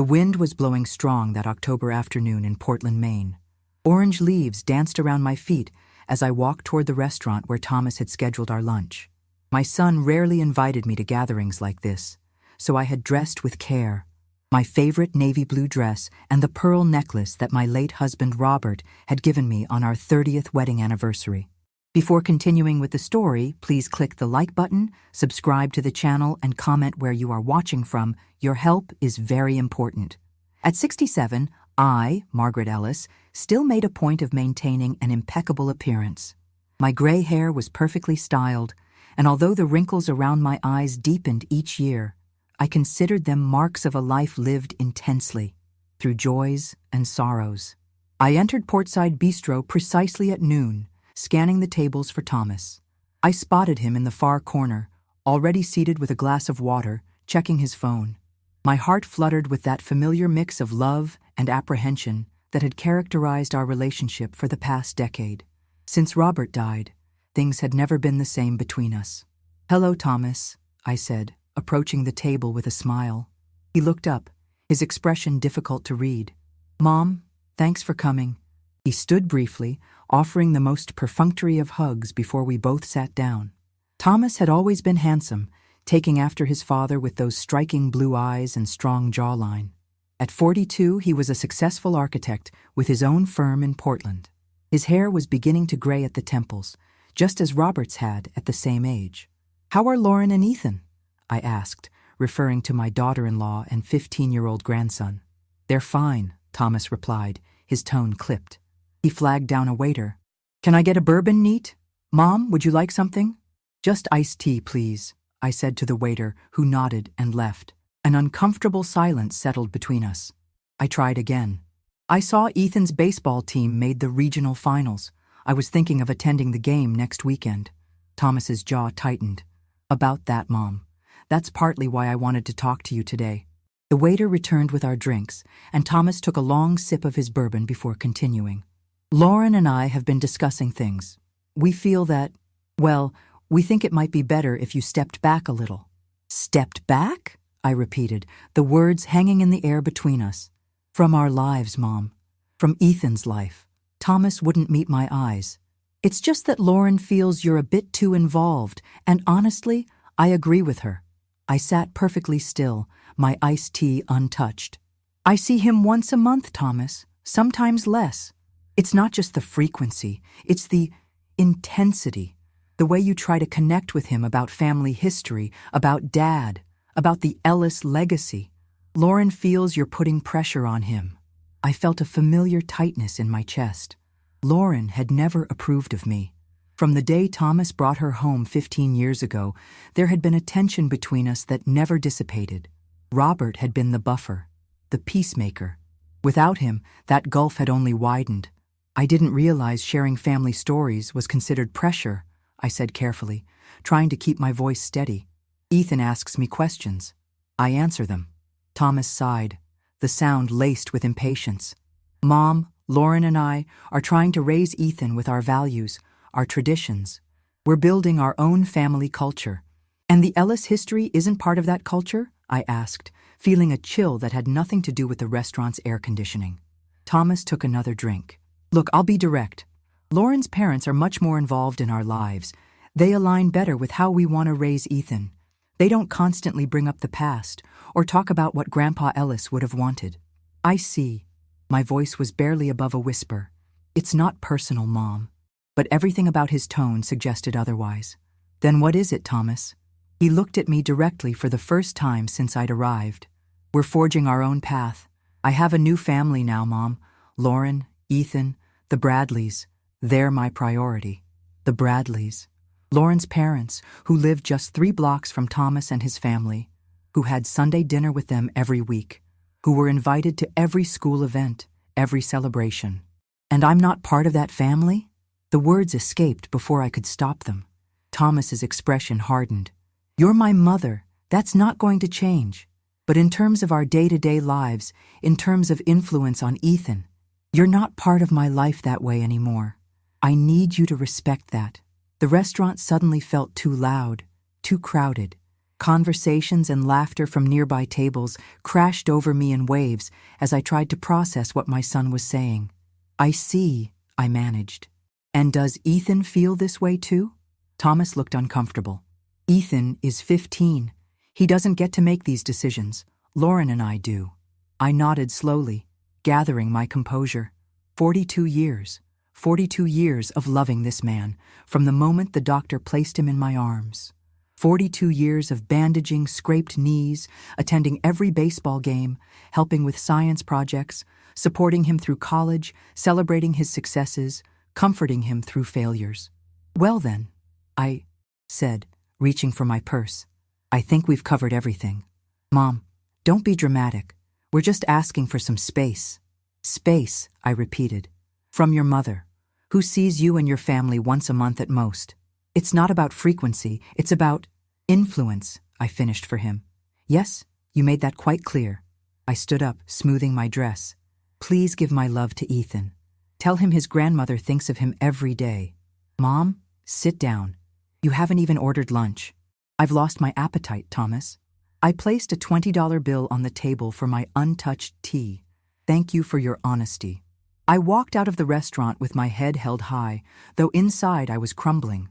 The wind was blowing strong that October afternoon in Portland, Maine. Orange leaves danced around my feet as I walked toward the restaurant where Thomas had scheduled our lunch. My son rarely invited me to gatherings like this, so I had dressed with care. My favorite navy blue dress and the pearl necklace that my late husband Robert had given me on our 30th wedding anniversary. Before continuing with the story, please click the like button, subscribe to the channel, and comment where you are watching from. Your help is very important. At 67, I, Margaret Ellis, still made a point of maintaining an impeccable appearance. My gray hair was perfectly styled, and although the wrinkles around my eyes deepened each year, I considered them marks of a life lived intensely, through joys and sorrows. I entered Portside Bistro precisely at noon, scanning the tables for Thomas. I spotted him in the far corner, already seated with a glass of water, checking his phone. My heart fluttered with that familiar mix of love and apprehension that had characterized our relationship for the past decade. Since Robert died, things had never been the same between us. "Hello, Thomas," I said, approaching the table with a smile. He looked up, his expression difficult to read. "Mom, thanks for coming." He stood briefly, offering the most perfunctory of hugs before we both sat down. Thomas had always been handsome, taking after his father with those striking blue eyes and strong jawline. At 42, he was a successful architect with his own firm in Portland. His hair was beginning to gray at the temples, just as Robert's had at the same age. "How are Lauren and Ethan?" I asked, referring to my daughter-in-law and 15-year-old grandson. "They're fine," Thomas replied, his tone clipped. He flagged down a waiter. "Can I get a bourbon, neat? Mom, would you like something?" "Just iced tea, please," I said to the waiter, who nodded and left. An uncomfortable silence settled between us. I tried again. "I saw Ethan's baseball team made the regional finals. I was thinking of attending the game next weekend." Thomas's jaw tightened. "About that, Mom. That's partly why I wanted to talk to you today." The waiter returned with our drinks, and Thomas took a long sip of his bourbon before continuing. "Lauren and I have been discussing things. We feel that, well, we think it might be better if you stepped back a little." "Stepped back?" I repeated, the words hanging in the air between us. "From our lives, Mom. From Ethan's life." Thomas wouldn't meet my eyes. "It's just that Lauren feels you're a bit too involved, and honestly, I agree with her." I sat perfectly still, my iced tea untouched. "I see him once a month, Thomas, sometimes less. It's not just the frequency, it's the intensity, the way you try to connect with him about family history, about Dad, about the Ellis legacy. Lauren feels you're putting pressure on him." I felt a familiar tightness in my chest. Lauren had never approved of me. From the day Thomas brought her home 15 years ago, there had been a tension between us that never dissipated. Robert had been the buffer, the peacemaker. Without him, that gulf had only widened. "I didn't realize sharing family stories was considered pressure," I said carefully, trying to keep my voice steady. "Ethan asks me questions. I answer them." Thomas sighed, the sound laced with impatience. "Mom, Lauren and I are trying to raise Ethan with our values, our traditions. We're building our own family culture." "And the Ellis history isn't part of that culture?" I asked, feeling a chill that had nothing to do with the restaurant's air conditioning. Thomas took another drink. "Look, I'll be direct. Lauren's parents are much more involved in our lives. They align better with how we want to raise Ethan. They don't constantly bring up the past or talk about what Grandpa Ellis would have wanted." "I see." My voice was barely above a whisper. "It's not personal, Mom." But everything about his tone suggested otherwise. "Then what is it, Thomas?" He looked at me directly for the first time since I'd arrived. "We're forging our own path. I have a new family now, Mom. Lauren, Ethan, the Bradleys. They're my priority." The Bradleys. Lauren's parents, who lived just 3 blocks from Thomas and his family, who had Sunday dinner with them every week, who were invited to every school event, every celebration. "And I'm not part of that family?" The words escaped before I could stop them. Thomas's expression hardened. "You're my mother. That's not going to change. But in terms of our day-to-day lives, in terms of influence on Ethan, you're not part of my life that way anymore. I need you to respect that." The restaurant suddenly felt too loud, too crowded. Conversations and laughter from nearby tables crashed over me in waves as I tried to process what my son was saying. "I see," I managed. "And does Ethan feel this way too?" Thomas looked uncomfortable. "Ethan is 15. He doesn't get to make these decisions. Lauren and I do." I nodded slowly, gathering my composure. 42 years. 42 years of loving this man, from the moment the doctor placed him in my arms. 42 years of bandaging scraped knees, attending every baseball game, helping with science projects, supporting him through college, celebrating his successes, comforting him through failures. "Well then," I said, reaching for my purse, "I think we've covered everything. Mom, don't be dramatic. We're just asking for some space." "Space," I repeated. "From your mother, who sees you and your family once a month at most. It's not about frequency, it's about influence," I finished for him. "Yes, you made that quite clear." I stood up, smoothing my dress. "Please give my love to Ethan. Tell him his grandmother thinks of him every day." "Mom, sit down. You haven't even ordered lunch." "I've lost my appetite, Thomas." I placed a $20 bill on the table for my untouched tea. "Thank you for your honesty." I walked out of the restaurant with my head held high, though inside I was crumbling.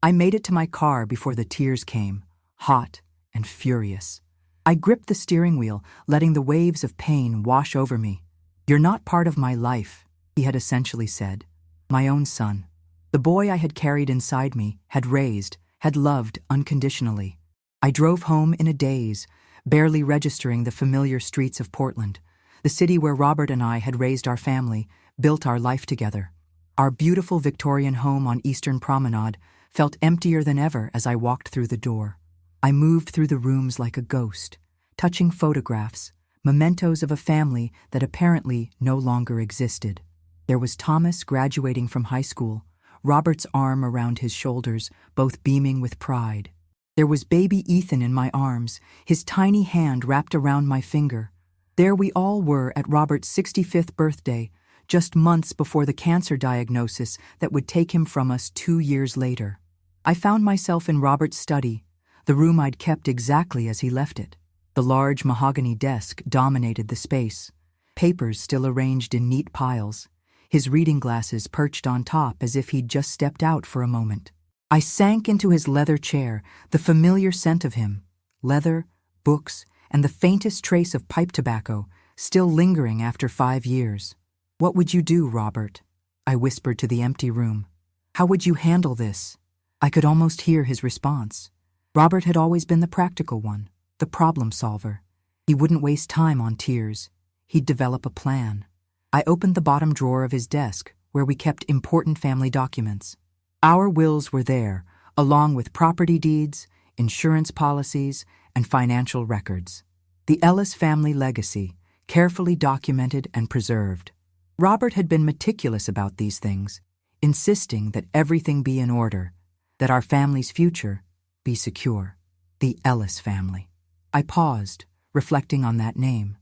I made it to my car before the tears came, hot and furious. I gripped the steering wheel, letting the waves of pain wash over me. "You're not part of my life," he had essentially said. My own son. The boy I had carried inside me, had raised, had loved unconditionally. I drove home in a daze, barely registering the familiar streets of Portland, the city where Robert and I had raised our family, built our life together. Our beautiful Victorian home on Eastern Promenade felt emptier than ever as I walked through the door. I moved through the rooms like a ghost, touching photographs, mementos of a family that apparently no longer existed. There was Thomas graduating from high school, Robert's arm around his shoulders, both beaming with pride. There was baby Ethan in my arms, his tiny hand wrapped around my finger. There we all were at Robert's 65th birthday, just months before the cancer diagnosis that would take him from us 2 years later. I found myself in Robert's study, the room I'd kept exactly as he left it. The large mahogany desk dominated the space, papers still arranged in neat piles, his reading glasses perched on top as if he'd just stepped out for a moment. I sank into his leather chair, the familiar scent of him, leather, books, and the faintest trace of pipe tobacco, still lingering after 5 years. "What would you do, Robert?" I whispered to the empty room. "How would you handle this?" I could almost hear his response. Robert had always been the practical one, the problem solver. He wouldn't waste time on tears. He'd develop a plan. I opened the bottom drawer of his desk, where we kept important family documents. Our wills were there, along with property deeds, insurance policies, and financial records. The Ellis family legacy, carefully documented and preserved. Robert had been meticulous about these things, insisting that everything be in order, that our family's future be secure. The Ellis family. I paused, reflecting on that name.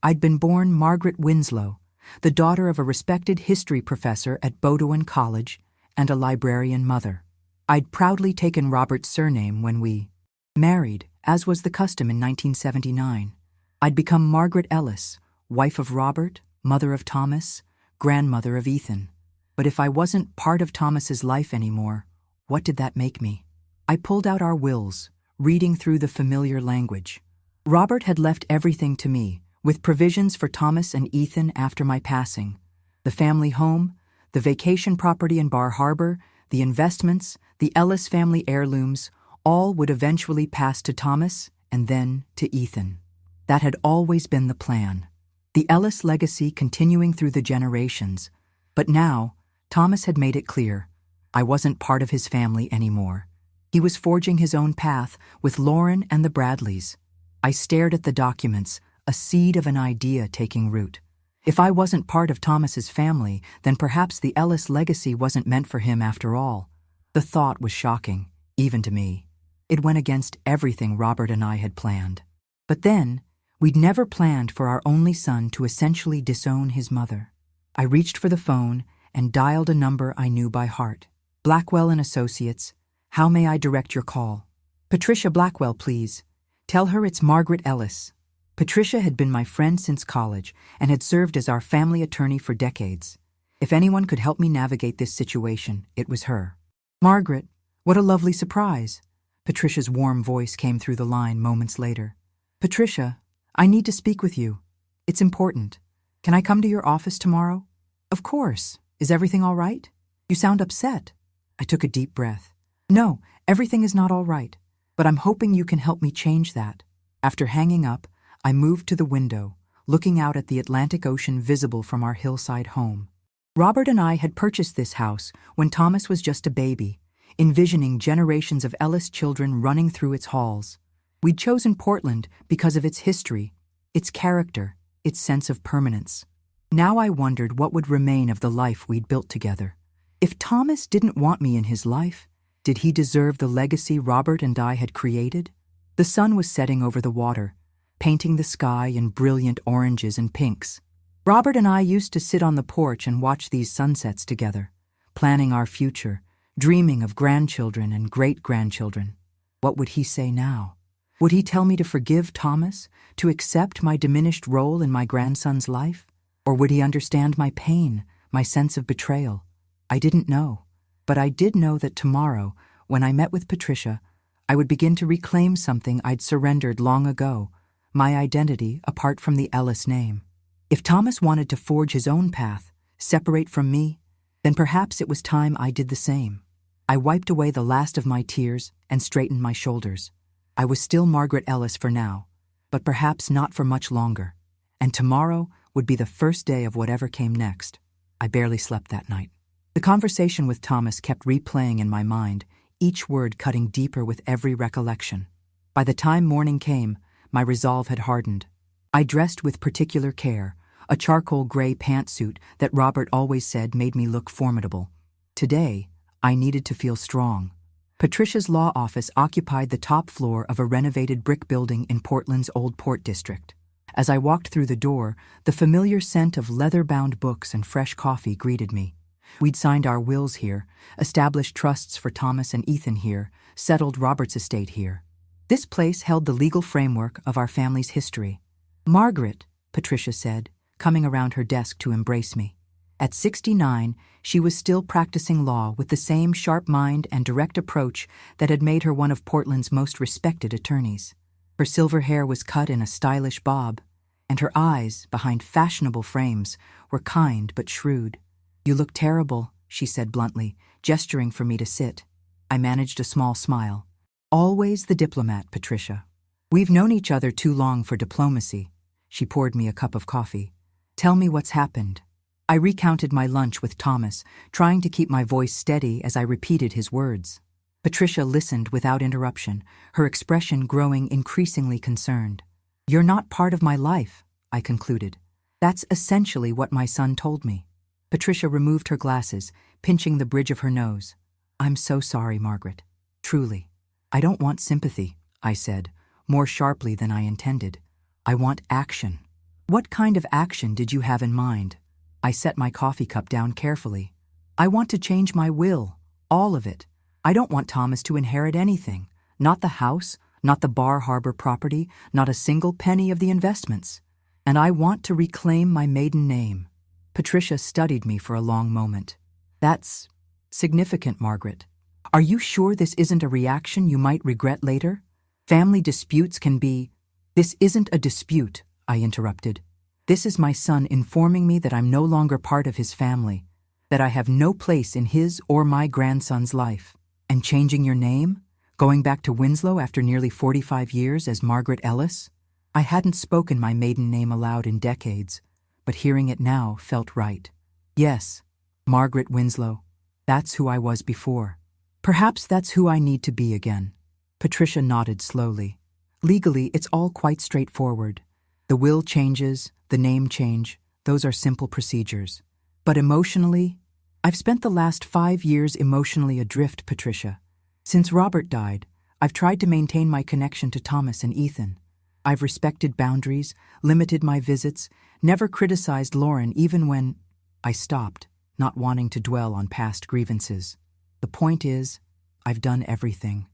I'd been born Margaret Winslow, the daughter of a respected history professor at Bowdoin College and a librarian mother. I'd proudly taken Robert's surname when we married, as was the custom in 1979. I'd become Margaret Ellis, wife of Robert, mother of Thomas, grandmother of Ethan. But if I wasn't part of Thomas's life anymore, what did that make me? I pulled out our wills, reading through the familiar language. Robert had left everything to me, with provisions for Thomas and Ethan after my passing. The family home, the vacation property in Bar Harbor, the investments, the Ellis family heirlooms, all would eventually pass to Thomas and then to Ethan. That had always been the plan. The Ellis legacy continuing through the generations. But now, Thomas had made it clear. I wasn't part of his family anymore. He was forging his own path with Lauren and the Bradleys. I stared at the documents, a seed of an idea taking root. If I wasn't part of Thomas's family, then perhaps the Ellis legacy wasn't meant for him after all. The thought was shocking, even to me. It went against everything Robert and I had planned. But then, we'd never planned for our only son to essentially disown his mother. I reached for the phone and dialed a number I knew by heart. "Blackwell and Associates, how may I direct your call?" Patricia Blackwell, please. Tell her it's Margaret Ellis. Patricia had been my friend since college and had served as our family attorney for decades. If anyone could help me navigate this situation, it was her. Margaret, what a lovely surprise. Patricia's warm voice came through the line moments later. Patricia, I need to speak with you. It's important. Can I come to your office tomorrow? Of course. Is everything all right? You sound upset. I took a deep breath. No, everything is not all right, but I'm hoping you can help me change that. After hanging up, I moved to the window, looking out at the Atlantic Ocean visible from our hillside home. Robert and I had purchased this house when Thomas was just a baby, envisioning generations of Ellis children running through its halls. We'd chosen Portland because of its history, its character, its sense of permanence. Now I wondered what would remain of the life we'd built together. If Thomas didn't want me in his life, did he deserve the legacy Robert and I had created? The sun was setting over the water, painting the sky in brilliant oranges and pinks. Robert and I used to sit on the porch and watch these sunsets together, planning our future, dreaming of grandchildren and great-grandchildren. What would he say now? Would he tell me to forgive Thomas, to accept my diminished role in my grandson's life? Or would he understand my pain, my sense of betrayal? I didn't know, but I did know that tomorrow, when I met with Patricia, I would begin to reclaim something I'd surrendered long ago, my identity apart from the Ellis name. If Thomas wanted to forge his own path, separate from me, then perhaps it was time I did the same. I wiped away the last of my tears and straightened my shoulders. I was still Margaret Ellis for now, but perhaps not for much longer. And tomorrow would be the first day of whatever came next. I barely slept that night. The conversation with Thomas kept replaying in my mind, each word cutting deeper with every recollection. By the time morning came, my resolve had hardened. I dressed with particular care, a charcoal gray pantsuit that Robert always said made me look formidable. Today, I needed to feel strong. Patricia's law office occupied the top floor of a renovated brick building in Portland's Old Port District. As I walked through the door, the familiar scent of leather-bound books and fresh coffee greeted me. We'd signed our wills here, established trusts for Thomas and Ethan here, settled Robert's estate here. This place held the legal framework of our family's history. Margaret, Patricia said, coming around her desk to embrace me. At 69, she was still practicing law with the same sharp mind and direct approach that had made her one of Portland's most respected attorneys. Her silver hair was cut in a stylish bob, and her eyes, behind fashionable frames, were kind but shrewd. You look terrible, she said bluntly, gesturing for me to sit. I managed a small smile. Always the diplomat, Patricia. We've known each other too long for diplomacy. She poured me a cup of coffee. Tell me what's happened. I recounted my lunch with Thomas, trying to keep my voice steady as I repeated his words. Patricia listened without interruption, her expression growing increasingly concerned. You're not part of my life, I concluded. That's essentially what my son told me. Patricia removed her glasses, pinching the bridge of her nose. I'm so sorry, Margaret. Truly. I don't want sympathy, I said, more sharply than I intended. I want action. What kind of action did you have in mind? I set my coffee cup down carefully. I want to change my will, all of it. I don't want Thomas to inherit anything. Not the house, not the Bar Harbor property, not a single penny of the investments. And I want to reclaim my maiden name. Patricia studied me for a long moment. That's significant, Margaret. Are you sure this isn't a reaction you might regret later? Family disputes can be— This isn't a dispute, I interrupted. This is my son informing me that I'm no longer part of his family, that I have no place in his or my grandson's life. And changing your name? Going back to Winslow after nearly 45 years as Margaret Ellis? I hadn't spoken my maiden name aloud in decades, but hearing it now felt right. Yes, Margaret Winslow. That's who I was before. Perhaps that's who I need to be again. Patricia nodded slowly. Legally, it's all quite straightforward. The will changes, the name change, those are simple procedures. But emotionally, I've spent the last 5 years emotionally adrift, Patricia. Since Robert died, I've tried to maintain my connection to Thomas and Ethan. I've respected boundaries, limited my visits, never criticized Lauren even when— I stopped, not wanting to dwell on past grievances. The point is, I've done everything.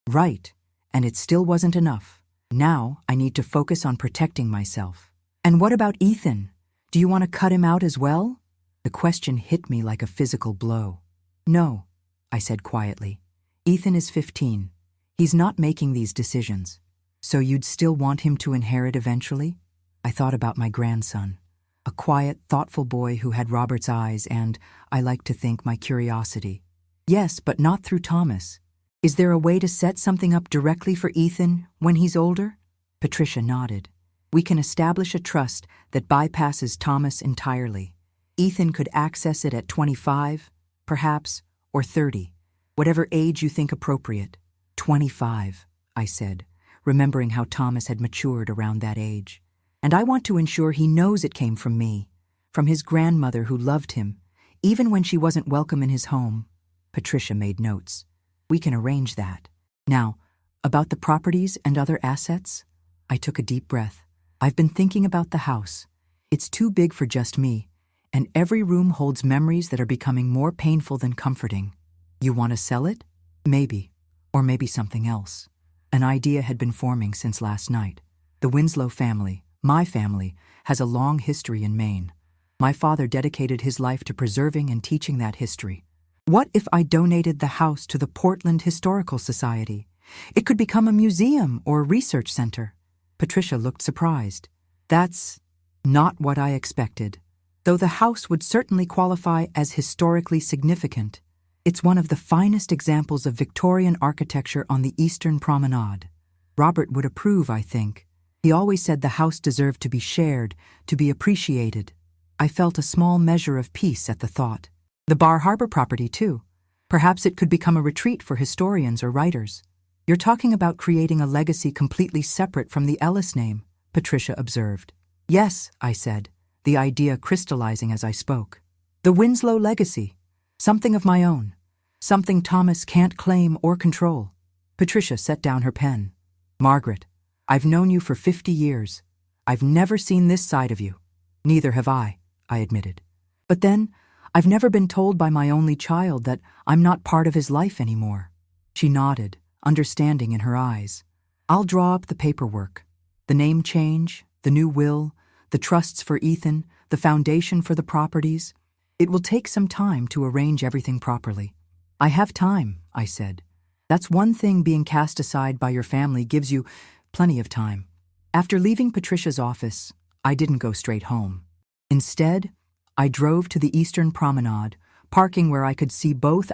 Right, And it still wasn't enough. Now I need to focus on protecting myself. And what about Ethan? Do you want to cut him out as well? The question hit me like a physical blow. No, I said quietly. Ethan is 15. He's not making these decisions. So you'd still want him to inherit eventually? I thought about my grandson. A quiet, thoughtful boy who had Robert's eyes and, I like to think, my curiosity. Yes, but not through Thomas. Is there a way to set something up directly for Ethan when he's older? Patricia nodded. We can establish a trust that bypasses Thomas entirely. Ethan could access it at 25, perhaps, or 30, whatever age you think appropriate. 25, I said, remembering how Thomas had matured around that age. And I want to ensure he knows it came from me, from his grandmother who loved him, even when she wasn't welcome in his home. Patricia made notes. We can arrange that. Now, about the properties and other assets? I took a deep breath. I've been thinking about the house. It's too big for just me, and every room holds memories that are becoming more painful than comforting. You want to sell it? Maybe. Or maybe something else. An idea had been forming since last night. The Winslow family, my family, has a long history in Maine. My father dedicated his life to preserving and teaching that history. What if I donated the house to the Portland Historical Society? It could become a museum or a research center. Patricia looked surprised. That's not what I expected. Though the house would certainly qualify as historically significant. It's one of the finest examples of Victorian architecture on the Eastern Promenade. Robert would approve, I think. He always said the house deserved to be shared, to be appreciated. I felt a small measure of peace at the thought. The Bar Harbor property, too. Perhaps it could become a retreat for historians or writers. You're talking about creating a legacy completely separate from the Ellis name, Patricia observed. Yes, I said, the idea crystallizing as I spoke. The Winslow legacy. Something of my own. Something Thomas can't claim or control. Patricia set down her pen. Margaret, I've known you for 50 years. I've never seen this side of you. Neither have I admitted. But then, I've never been told by my only child that I'm not part of his life anymore. She nodded, understanding in her eyes. I'll draw up the paperwork. The name change, the new will, the trusts for Ethan, the foundation for the properties. It will take some time to arrange everything properly. I have time, I said. That's one thing being cast aside by your family gives you plenty of time. After leaving Patricia's office, I didn't go straight home. Instead, I drove to the Eastern Promenade, parking where I could see both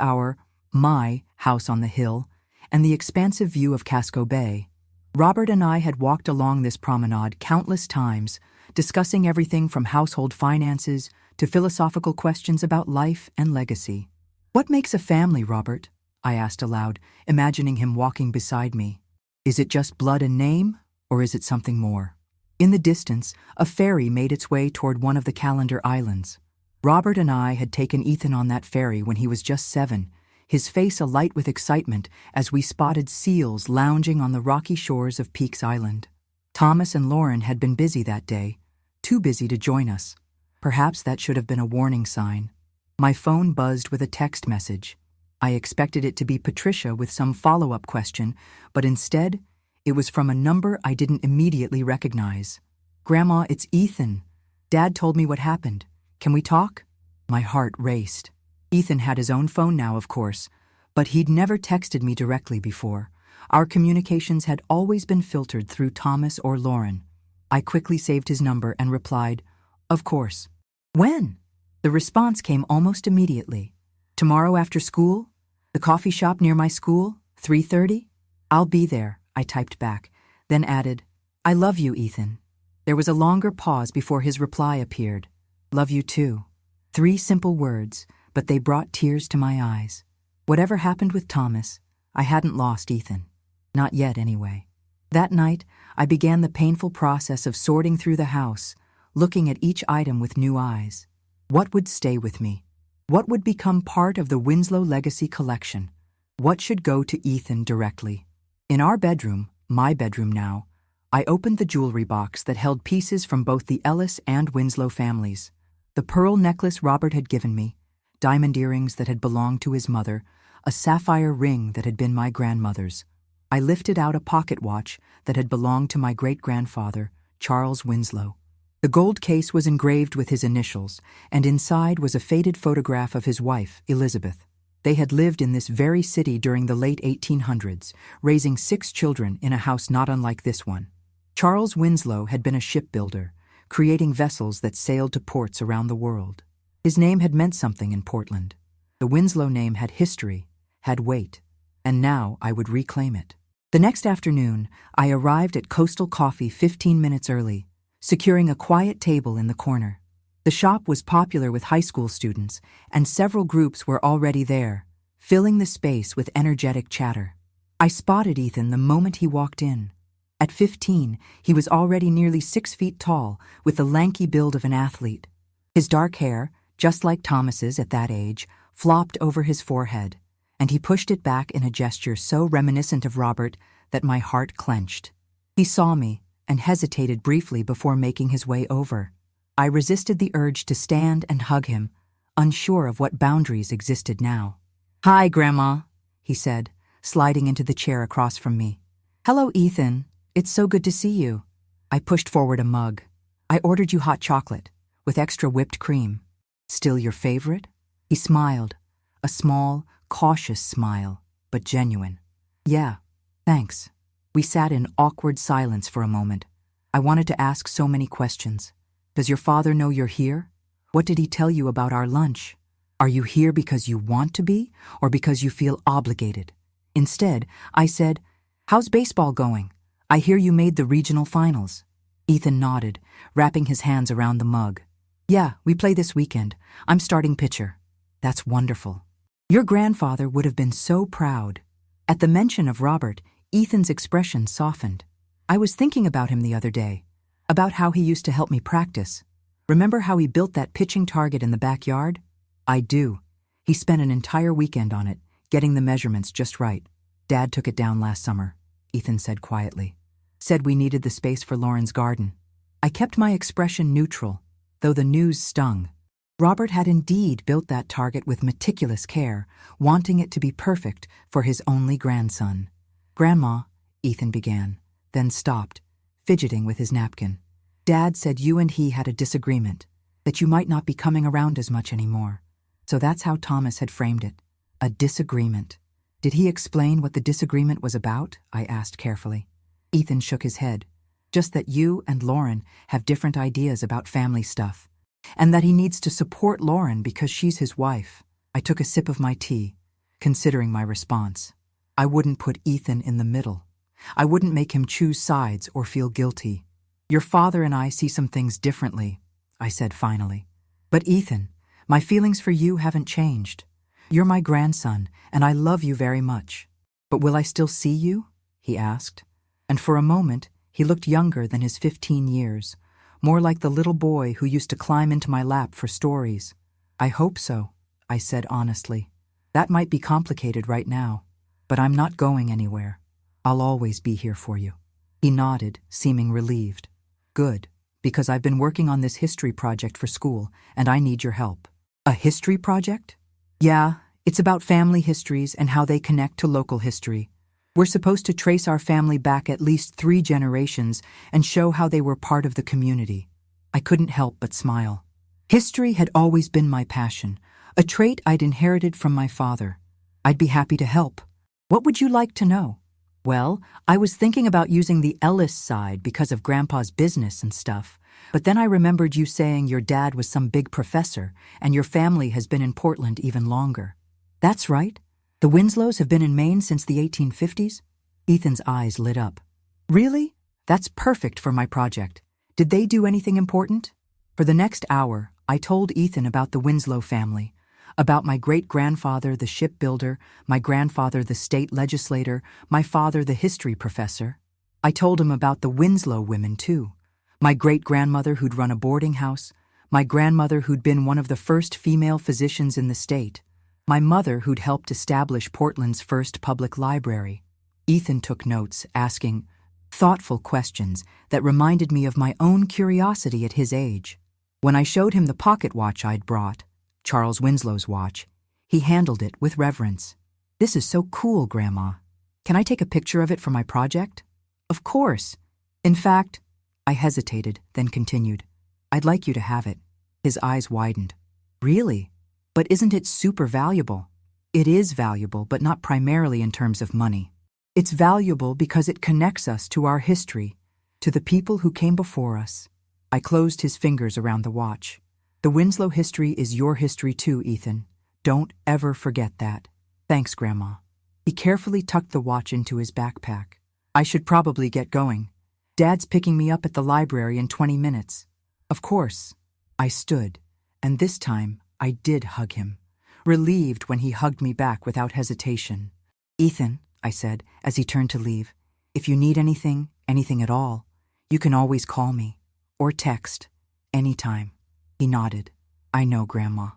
my house on the hill, and the expansive view of Casco Bay. Robert and I had walked along this promenade countless times, discussing everything from household finances to philosophical questions about life and legacy. What makes a family, Robert? I asked aloud, imagining him walking beside me. Is it just blood and name, or is it something more? In the distance, a ferry made its way toward one of the Calendar Islands. Robert and I had taken Ethan on that ferry when he was just 7, his face alight with excitement as we spotted seals lounging on the rocky shores of Peaks Island. Thomas and Lauren had been busy that day, too busy to join us. Perhaps that should have been a warning sign. My phone buzzed with a text message. I expected it to be Patricia with some follow-up question, but instead, it was from a number I didn't immediately recognize. Grandma, it's Ethan. Dad told me what happened. Can we talk? My heart raced. Ethan had his own phone now, of course, but he'd never texted me directly before. Our communications had always been filtered through Thomas or Lauren. I quickly saved his number and replied, Of course. When? The response came almost immediately. Tomorrow after school? The coffee shop near my school? 3:30? I'll be there, I typed back, then added, I love you, Ethan. There was a longer pause before his reply appeared. Love you too. 3 simple words, but they brought tears to my eyes. Whatever happened with Thomas, I hadn't lost Ethan. Not yet, anyway. That night, I began the painful process of sorting through the house, looking at each item with new eyes. What would stay with me? What would become part of the Winslow Legacy collection? What should go to Ethan directly? In our bedroom, my bedroom now, I opened the jewelry box that held pieces from both the Ellis and Winslow families. The pearl necklace Robert had given me, diamond earrings that had belonged to his mother, a sapphire ring that had been my grandmother's. I lifted out a pocket watch that had belonged to my great-grandfather, Charles Winslow. The gold case was engraved with his initials, and inside was a faded photograph of his wife, Elizabeth. They had lived in this very city during the late 1800s, raising 6 children in a house not unlike this one. Charles Winslow had been a shipbuilder, creating vessels that sailed to ports around the world. His name had meant something in Portland. The Winslow name had history, had weight, and now I would reclaim it. The next afternoon, I arrived at Coastal Coffee 15 minutes early, securing a quiet table in the corner. The shop was popular with high school students, and several groups were already there, filling the space with energetic chatter. I spotted Ethan the moment he walked in. At 15, he was already nearly 6 feet tall, with the lanky build of an athlete. His dark hair, just like Thomas's at that age, flopped over his forehead, and he pushed it back in a gesture so reminiscent of Robert that my heart clenched. He saw me and hesitated briefly before making his way over. I resisted the urge to stand and hug him, unsure of what boundaries existed now. "Hi, Grandma," he said, sliding into the chair across from me. "Hello, Ethan. It's so good to see you." I pushed forward a mug. "I ordered you hot chocolate, with extra whipped cream. Still your favorite?" He smiled, a small, cautious smile, but genuine. "Yeah, thanks." We sat in awkward silence for a moment. I wanted to ask so many questions. Does your father know you're here? What did he tell you about our lunch? Are you here because you want to be, or because you feel obligated? Instead, I said, "How's baseball going? I hear you made the regional finals." Ethan nodded, wrapping his hands around the mug. "Yeah, we play this weekend. I'm starting pitcher." "That's wonderful. Your grandfather would have been so proud." At the mention of Robert, Ethan's expression softened. "I was thinking about him the other day, about how he used to help me practice. Remember how he built that pitching target in the backyard?" "I do. He spent an entire weekend on it, getting the measurements just right. Dad took it down last summer," Ethan said quietly. "Said we needed the space for Lauren's garden." I kept my expression neutral, though the news stung. Robert had indeed built that target with meticulous care, wanting it to be perfect for his only grandson. "Grandma," Ethan began, then stopped, fidgeting with his napkin. "Dad said you and he had a disagreement, that you might not be coming around as much anymore." So that's how Thomas had framed it. A disagreement. "Did he explain what the disagreement was about?" I asked carefully. Ethan shook his head. "Just that you and Lauren have different ideas about family stuff, and that he needs to support Lauren because she's his wife." I took a sip of my tea, considering my response. I wouldn't put Ethan in the middle. I wouldn't make him choose sides or feel guilty. "Your father and I see some things differently," I said finally. "But Ethan, my feelings for you haven't changed. You're my grandson, and I love you very much. But will I still see you?" he asked. And for a moment, he looked younger than his 15 years, more like the little boy who used to climb into my lap for stories. "I hope so," I said honestly. "That might be complicated right now, but I'm not going anywhere. I'll always be here for you." He nodded, seeming relieved. "Good, because I've been working on this history project for school, and I need your help." "A history project?" "Yeah, it's about family histories and how they connect to local history. We're supposed to trace our family back at least 3 generations and show how they were part of the community." I couldn't help but smile. History had always been my passion, a trait I'd inherited from my father. I'd be happy to help. "What would you like to know?" "Well, I was thinking about using the Ellis side because of Grandpa's business and stuff, but then I remembered you saying your dad was some big professor and your family has been in Portland even longer." "That's right. The Winslows have been in Maine since the 1850s? Ethan's eyes lit up. "Really? That's perfect for my project. Did they do anything important?" For the next hour, I told Ethan about the Winslow family, about my great-grandfather, the shipbuilder, my grandfather, the state legislator, my father, the history professor. I told him about the Winslow women, too. My great-grandmother who'd run a boarding house, my grandmother who'd been one of the first female physicians in the state, my mother who'd helped establish Portland's first public library. Ethan took notes, asking thoughtful questions that reminded me of my own curiosity at his age. When I showed him the pocket watch I'd brought, Charles Winslow's watch, he handled it with reverence. "This is so cool, Grandma." Can I take a picture of it for my project? Of course. In fact, I hesitated, then continued. I'd like you to have it. His eyes widened. Really? But isn't it super valuable? It is valuable, but not primarily in terms of money. It's valuable because it connects us to our history, to the people who came before us. I closed his fingers around the watch. The Winslow history is your history too, Ethan. Don't ever forget that. Thanks, Grandma. He carefully tucked the watch into his backpack. I should probably get going. Dad's picking me up at the library in 20 minutes. Of course. I stood, and this time I did hug him, relieved when he hugged me back without hesitation. Ethan, I said as he turned to leave, if you need anything at all, you can always call me, or text, anytime. He nodded. I know, Grandma.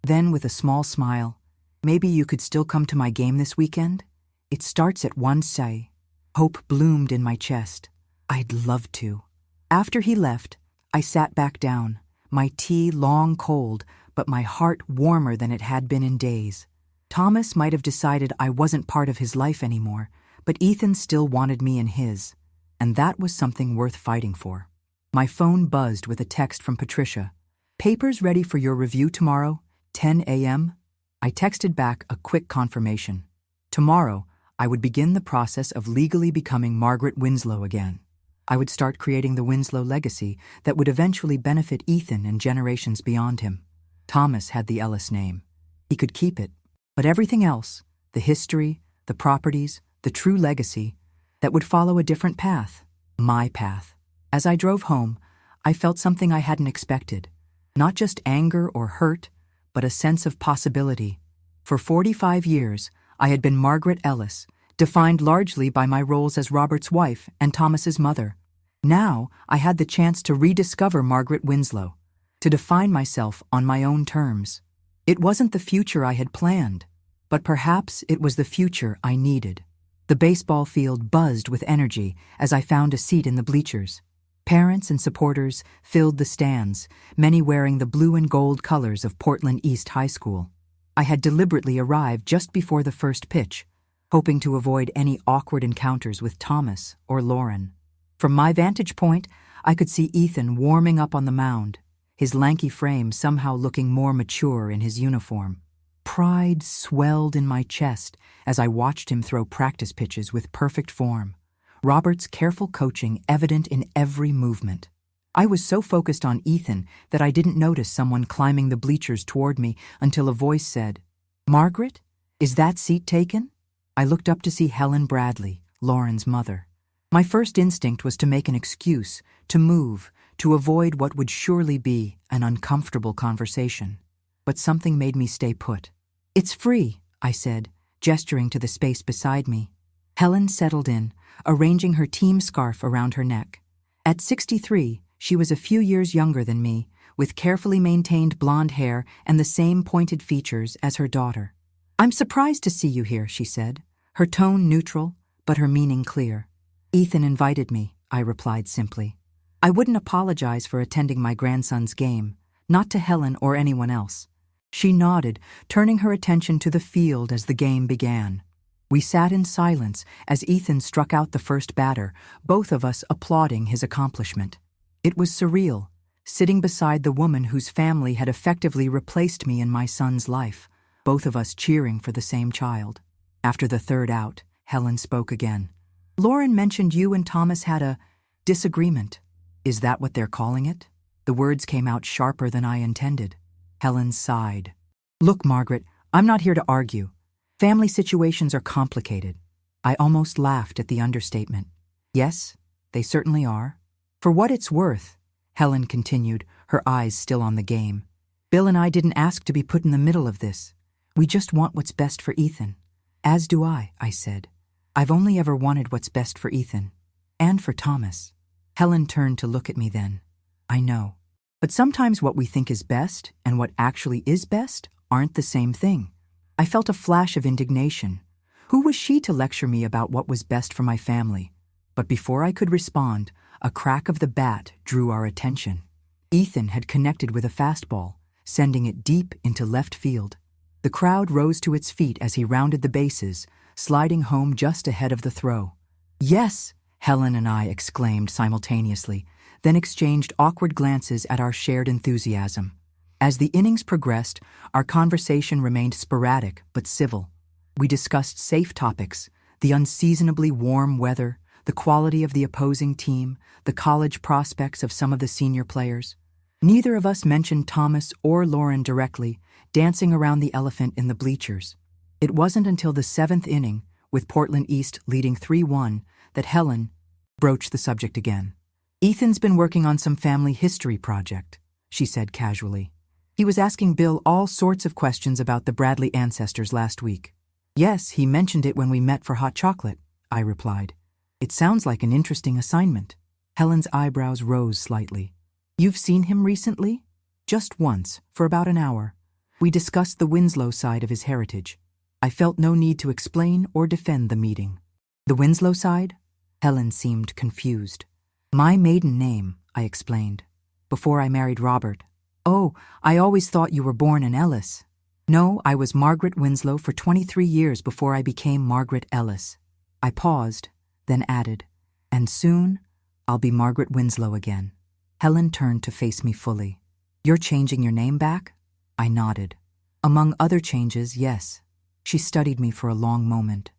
Then with a small smile, maybe you could still come to my game this weekend? It starts at 1 say. Hope bloomed in my chest. I'd love to. After he left, I sat back down, my tea long cold, but my heart warmer than it had been in days. Thomas might have decided I wasn't part of his life anymore, but Ethan still wanted me in his, and that was something worth fighting for. My phone buzzed with a text from Patricia. Papers ready for your review tomorrow, 10 a.m.? I texted back a quick confirmation. Tomorrow, I would begin the process of legally becoming Margaret Winslow again. I would start creating the Winslow legacy that would eventually benefit Ethan and generations beyond him. Thomas had the Ellis name. He could keep it, but everything else, the history, the properties, the true legacy, that would follow a different path, my path. As I drove home, I felt something I hadn't expected. Not just anger or hurt, but a sense of possibility. For 45 years, I had been Margaret Ellis, defined largely by my roles as Robert's wife and Thomas's mother. Now, I had the chance to rediscover Margaret Winslow, to define myself on my own terms. It wasn't the future I had planned, but perhaps it was the future I needed. The baseball field buzzed with energy as I found a seat in the bleachers. Parents and supporters filled the stands, many wearing the blue and gold colors of Portland East High School. I had deliberately arrived just before the first pitch, hoping to avoid any awkward encounters with Thomas or Lauren. From my vantage point, I could see Ethan warming up on the mound, his lanky frame somehow looking more mature in his uniform. Pride swelled in my chest as I watched him throw practice pitches with perfect form, Robert's careful coaching evident in every movement. I was so focused on Ethan that I didn't notice someone climbing the bleachers toward me until a voice said, "Margaret, is that seat taken?" I looked up to see Helen Bradley, Lauren's mother. My first instinct was to make an excuse, to move, to avoid what would surely be an uncomfortable conversation. But something made me stay put. "It's free," I said, gesturing to the space beside me. Helen settled in, arranging her team scarf around her neck. At 63, she was a few years younger than me, with carefully maintained blonde hair and the same pointed features as her daughter. "I'm surprised to see you here," she said, her tone neutral, but her meaning clear. "Ethan invited me," I replied simply. I wouldn't apologize for attending my grandson's game, not to Helen or anyone else. She nodded, turning her attention to the field as the game began. We sat in silence as Ethan struck out the first batter, both of us applauding his accomplishment. It was surreal, sitting beside the woman whose family had effectively replaced me in my son's life, both of us cheering for the same child. After the third out, Helen spoke again. "Lauren mentioned you and Thomas had a disagreement. Is that what they're calling it?" The words came out sharper than I intended. Helen sighed. "Look, Margaret, I'm not here to argue. Family situations are complicated." I almost laughed at the understatement. "Yes, they certainly are. For what it's worth," Helen continued, her eyes still on the game, "Bill and I didn't ask to be put in the middle of this. We just want what's best for Ethan." "As do I said. "I've only ever wanted what's best for Ethan. And for Thomas." Helen turned to look at me then. "I know. But sometimes what we think is best and what actually is best aren't the same thing." I felt a flash of indignation. Who was she to lecture me about what was best for my family? But before I could respond, a crack of the bat drew our attention. Ethan had connected with a fastball, sending it deep into left field. The crowd rose to its feet as he rounded the bases, sliding home just ahead of the throw. "Yes!" Helen and I exclaimed simultaneously, then exchanged awkward glances at our shared enthusiasm. As the innings progressed, our conversation remained sporadic but civil. We discussed safe topics: the unseasonably warm weather, the quality of the opposing team, the college prospects of some of the senior players. Neither of us mentioned Thomas or Lauren directly, dancing around the elephant in the bleachers. It wasn't until the 7th inning, with Portland East leading 3-1, that Helen broached the subject again. "Ethan's been working on some family history project," she said casually. "He was asking Bill all sorts of questions about the Bradley ancestors last week." "Yes, he mentioned it when we met for hot chocolate," I replied. "It sounds like an interesting assignment." Helen's eyebrows rose slightly. "You've seen him recently?" "Just once, for about an hour. We discussed the Winslow side of his heritage. I felt no need to explain or defend the meeting." "The Winslow side?" Helen seemed confused. "My maiden name," I explained, "before I married Robert." "Oh, I always thought you were born in Ellis." "No, I was Margaret Winslow for 23 years before I became Margaret Ellis." I paused, then added, "And soon, I'll be Margaret Winslow again." Helen turned to face me fully. "You're changing your name back?" I nodded. "Among other changes, yes." She studied me for a long moment.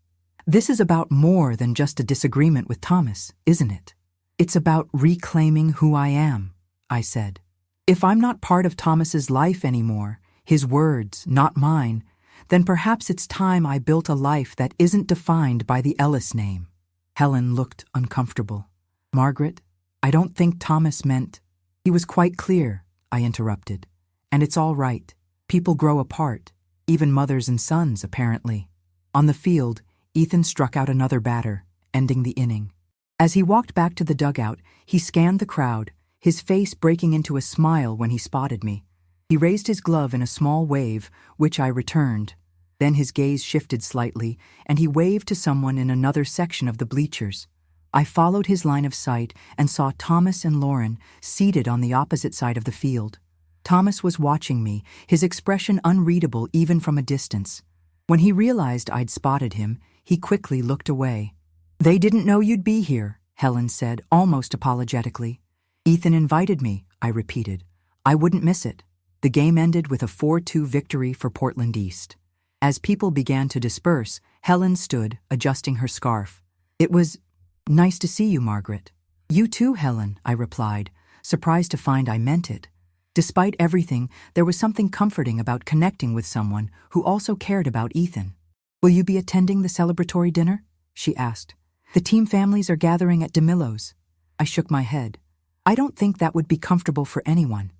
"This is about more than just a disagreement with Thomas, isn't it? It's about reclaiming who I am," I said. "If I'm not part of Thomas's life anymore, his words, not mine, then perhaps it's time I built a life that isn't defined by the Ellis name." Helen looked uncomfortable. "Margaret, I don't think Thomas meant—" "He was quite clear," I interrupted. "And it's all right. People grow apart, even mothers and sons, apparently." On the field, Ethan struck out another batter, ending the inning. As he walked back to the dugout, he scanned the crowd, his face breaking into a smile when he spotted me. He raised his glove in a small wave, which I returned. Then his gaze shifted slightly, and he waved to someone in another section of the bleachers. I followed his line of sight and saw Thomas and Lauren seated on the opposite side of the field. Thomas was watching me, his expression unreadable even from a distance. When he realized I'd spotted him, he quickly looked away. "They didn't know you'd be here," Helen said, almost apologetically. "Ethan invited me," I repeated. "I wouldn't miss it." The game ended with a 4-2 victory for Portland East. As people began to disperse, Helen stood, adjusting her scarf. "It was nice to see you, Margaret." "You too, Helen," I replied, surprised to find I meant it. Despite everything, there was something comforting about connecting with someone who also cared about Ethan. "Will you be attending the celebratory dinner?" she asked. "The team families are gathering at DeMillo's." I shook my head. "I don't think that would be comfortable for anyone.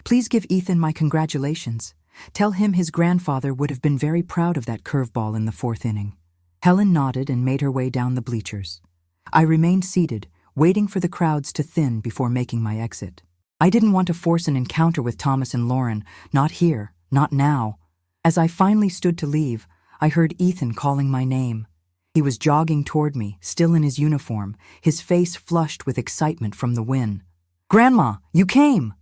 Please give Ethan my congratulations. Tell him his grandfather would have been very proud of that curveball in the 4th inning." Helen nodded and made her way down the bleachers. I remained seated, waiting for the crowds to thin before making my exit. I didn't want to force an encounter with Thomas and Lauren, not here, not now. As I finally stood to leave, I heard Ethan calling my name. He was jogging toward me, still in his uniform, his face flushed with excitement from the win. "Grandma, you came!"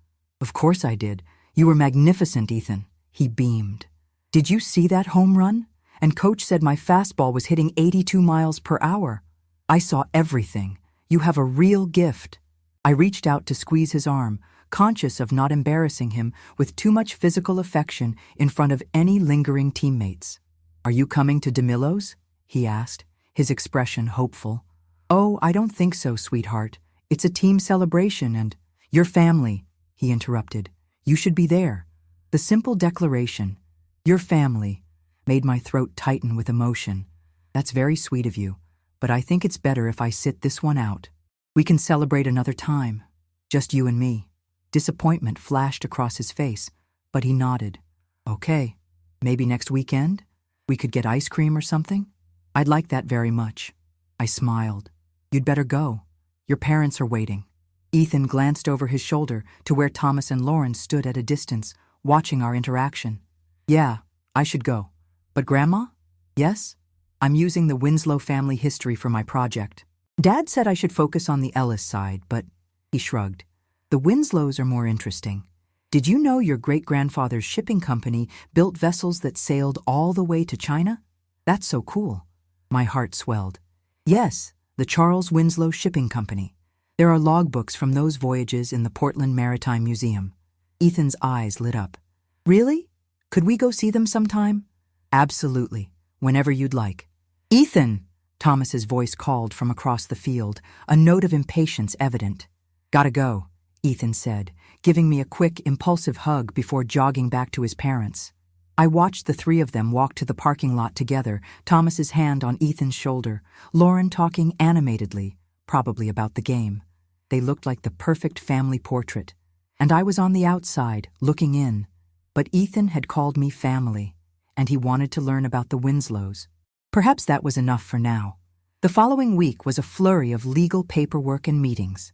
"Of course I did. You were magnificent, Ethan." He beamed. "Did you see that home run? And Coach said my fastball was hitting 82 miles per hour. I saw everything. You have a real gift." I reached out to squeeze his arm, conscious of not embarrassing him with too much physical affection in front of any lingering teammates. "Are you coming to DeMillo's?" he asked, his expression hopeful. "Oh, I don't think so, sweetheart. It's a team celebration and—" "Your family," he interrupted. "You should be there." The simple declaration, "your family," made my throat tighten with emotion. "That's very sweet of you, but I think it's better if I sit this one out. We can celebrate another time, just you and me." Disappointment flashed across his face, but he nodded. "Okay, maybe next weekend? We could get ice cream or something?" "I'd like that very much." I smiled. "You'd better go. Your parents are waiting." Ethan glanced over his shoulder to where Thomas and Lauren stood at a distance, watching our interaction. "Yeah, I should go. But Grandma?" "Yes? I'm using the Winslow family history for my project. Dad said I should focus on the Ellis side, but—" he shrugged. "The Winslows are more interesting. Did you know your great-grandfather's shipping company built vessels that sailed all the way to China? That's so cool. My heart swelled. Yes, the Charles Winslow Shipping Company. There are logbooks from those voyages in the Portland Maritime Museum. Ethan's eyes lit up. Really? Could we go see them sometime? Absolutely, whenever you'd like. Ethan! Thomas's voice called from across the field, a note of impatience evident. Gotta go, Ethan said, giving me a quick, impulsive hug before jogging back to his parents. I watched the three of them walk to the parking lot together, Thomas's hand on Ethan's shoulder, Lauren talking animatedly, probably about the game. They looked like the perfect family portrait. And I was on the outside, looking in. But Ethan had called me family, and he wanted to learn about the Winslows. Perhaps that was enough for now. The following week was a flurry of legal paperwork and meetings.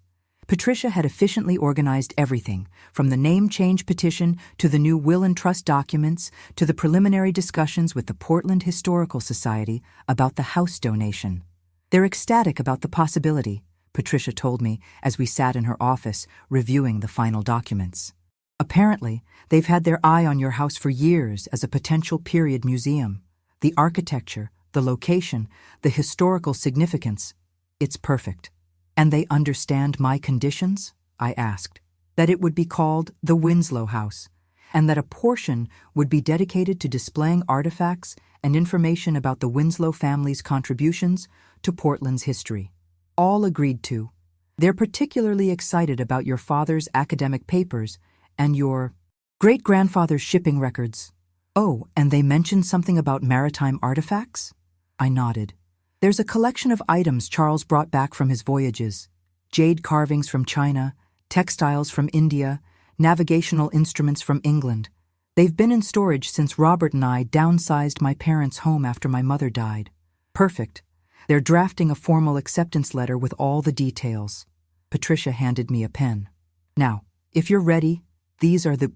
Patricia had efficiently organized everything, from the name change petition to the new will and trust documents to the preliminary discussions with the Portland Historical Society about the house donation. They're ecstatic about the possibility, Patricia told me as we sat in her office reviewing the final documents. Apparently, they've had their eye on your house for years as a potential period museum. The architecture, the location, the historical significance. It's perfect. And they understand my conditions? I asked. That it would be called the Winslow House, and that a portion would be dedicated to displaying artifacts and information about the Winslow family's contributions to Portland's history. All agreed to. They're particularly excited about your father's academic papers and your great-grandfather's shipping records. Oh, and they mentioned something about maritime artifacts? I nodded. There's a collection of items Charles brought back from his voyages. Jade carvings from China, textiles from India, navigational instruments from England. They've been in storage since Robert and I downsized my parents' home after my mother died. Perfect. They're drafting a formal acceptance letter with all the details. Patricia handed me a pen. Now, if you're ready, these are the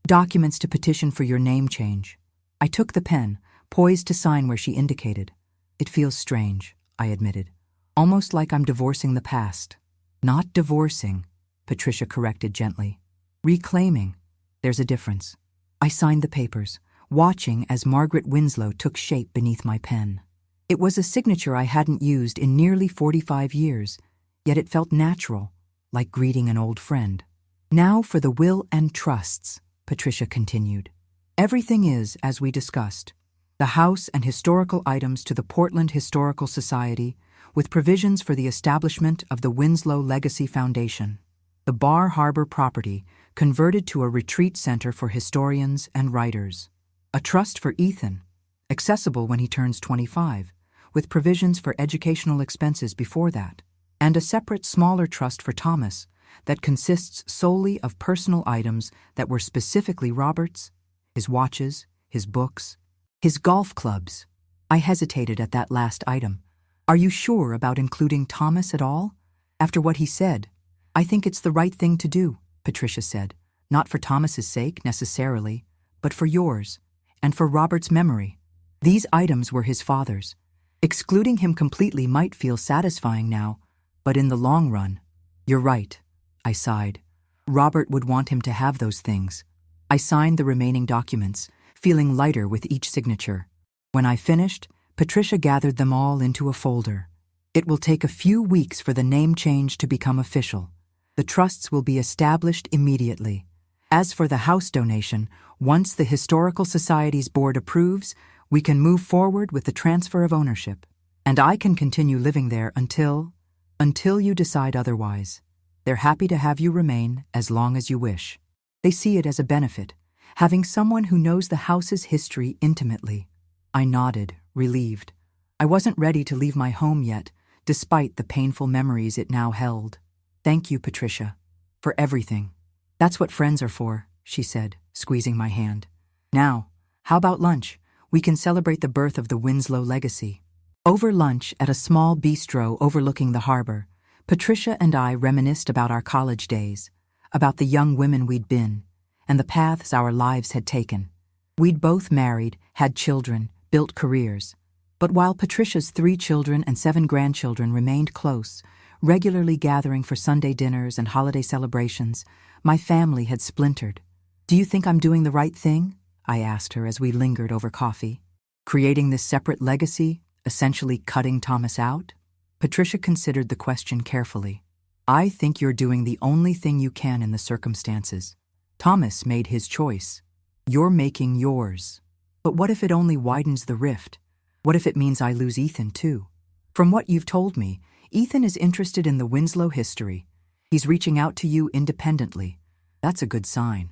documents to petition for your name change. I took the pen, poised to sign where she indicated. It feels strange, I admitted. Almost like I'm divorcing the past. Not divorcing, Patricia corrected gently. Reclaiming. There's a difference. I signed the papers, watching as Margaret Winslow took shape beneath my pen. It was a signature I hadn't used in nearly 45 years, yet it felt natural, like greeting an old friend. Now for the will and trusts, Patricia continued. Everything is, as we discussed, the house and historical items to the Portland Historical Society, with provisions for the establishment of the Winslow Legacy Foundation. The Bar Harbor property converted to a retreat center for historians and writers. A trust for Ethan, accessible when he turns 25, with provisions for educational expenses before that. And a separate smaller trust for Thomas that consists solely of personal items that were specifically Robert's, his watches, his books, his golf clubs. I hesitated at that last item. Are you sure about including Thomas at all? After what he said, I think it's the right thing to do, Patricia said. Not for Thomas's sake, necessarily, but for yours, and for Robert's memory. These items were his father's. Excluding him completely might feel satisfying now, but in the long run, you're right, I sighed. Robert would want him to have those things. I signed the remaining documents, feeling lighter with each signature. When I finished, Patricia gathered them all into a folder. It will take a few weeks for the name change to become official. The trusts will be established immediately. As for the house donation, once the Historical Society's board approves, we can move forward with the transfer of ownership. And I can continue living there until you decide otherwise. They're happy to have you remain as long as you wish. They see it as a benefit, having someone who knows the house's history intimately. I nodded, relieved. I wasn't ready to leave my home yet, despite the painful memories it now held. Thank you, Patricia, for everything. That's what friends are for, she said, squeezing my hand. Now, how about lunch? We can celebrate the birth of the Winslow legacy. Over lunch at a small bistro overlooking the harbor, Patricia and I reminisced about our college days, about the young women we'd been, and the paths our lives had taken. We'd both married, had children, built careers. But while Patricia's 3 children and 7 grandchildren remained close, regularly gathering for Sunday dinners and holiday celebrations, my family had splintered. Do you think I'm doing the right thing? I asked her as we lingered over coffee. Creating this separate legacy, essentially cutting Thomas out? Patricia considered the question carefully. I think you're doing the only thing you can in the circumstances. Thomas made his choice. You're making yours. But what if it only widens the rift? What if it means I lose Ethan too? From what you've told me, Ethan is interested in the Winslow history. He's reaching out to you independently. That's a good sign.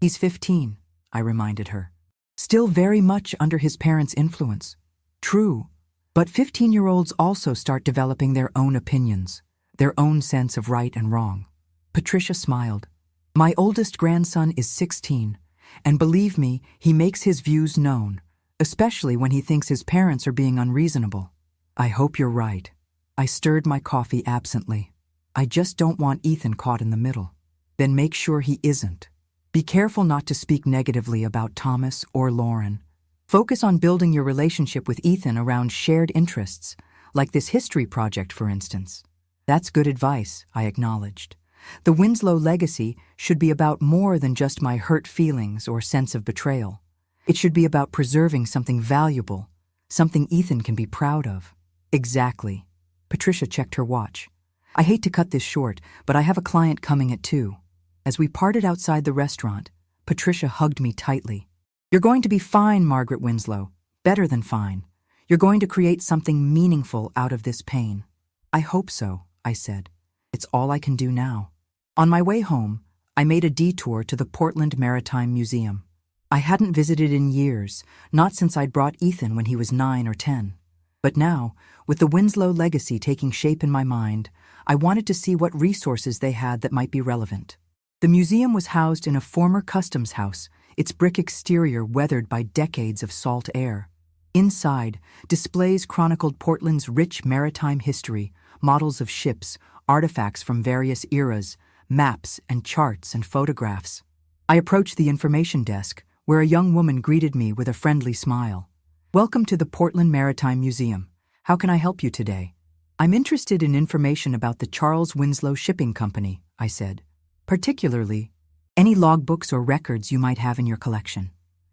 He's 15, I reminded her. Still very much under his parents' influence. True, but 15-year-olds also start developing their own opinions, their own sense of right and wrong. Patricia smiled. My oldest grandson is 16, and believe me, he makes his views known, especially when he thinks his parents are being unreasonable. I hope you're right. I stirred my coffee absently. I just don't want Ethan caught in the middle. Then make sure he isn't. Be careful not to speak negatively about Thomas or Lauren. Focus on building your relationship with Ethan around shared interests, like this history project, for instance. That's good advice, I acknowledged. The Winslow legacy should be about more than just my hurt feelings or sense of betrayal. It should be about preserving something valuable, something Ethan can be proud of. Exactly. Patricia checked her watch. I hate to cut this short, but I have a client coming at 2. As we parted outside the restaurant, Patricia hugged me tightly. You're going to be fine, Margaret Winslow. Better than fine. You're going to create something meaningful out of this pain. I hope so, I said. It's all I can do now. On my way home, I made a detour to the Portland Maritime Museum. I hadn't visited in years, not since I'd brought Ethan when he was 9 or 10. But now, with the Winslow legacy taking shape in my mind, I wanted to see what resources they had that might be relevant. The museum was housed in a former customs house, its brick exterior weathered by decades of salt air. Inside, displays chronicled Portland's rich maritime history, models of ships, artifacts from various eras, maps and charts and photographs. I approached the information desk, where a young woman greeted me with a friendly smile. Welcome to the Portland Maritime Museum. How can I help you today? I'm interested in information about the Charles Winslow Shipping Company, I said. Particularly, any logbooks or records you might have in your collection.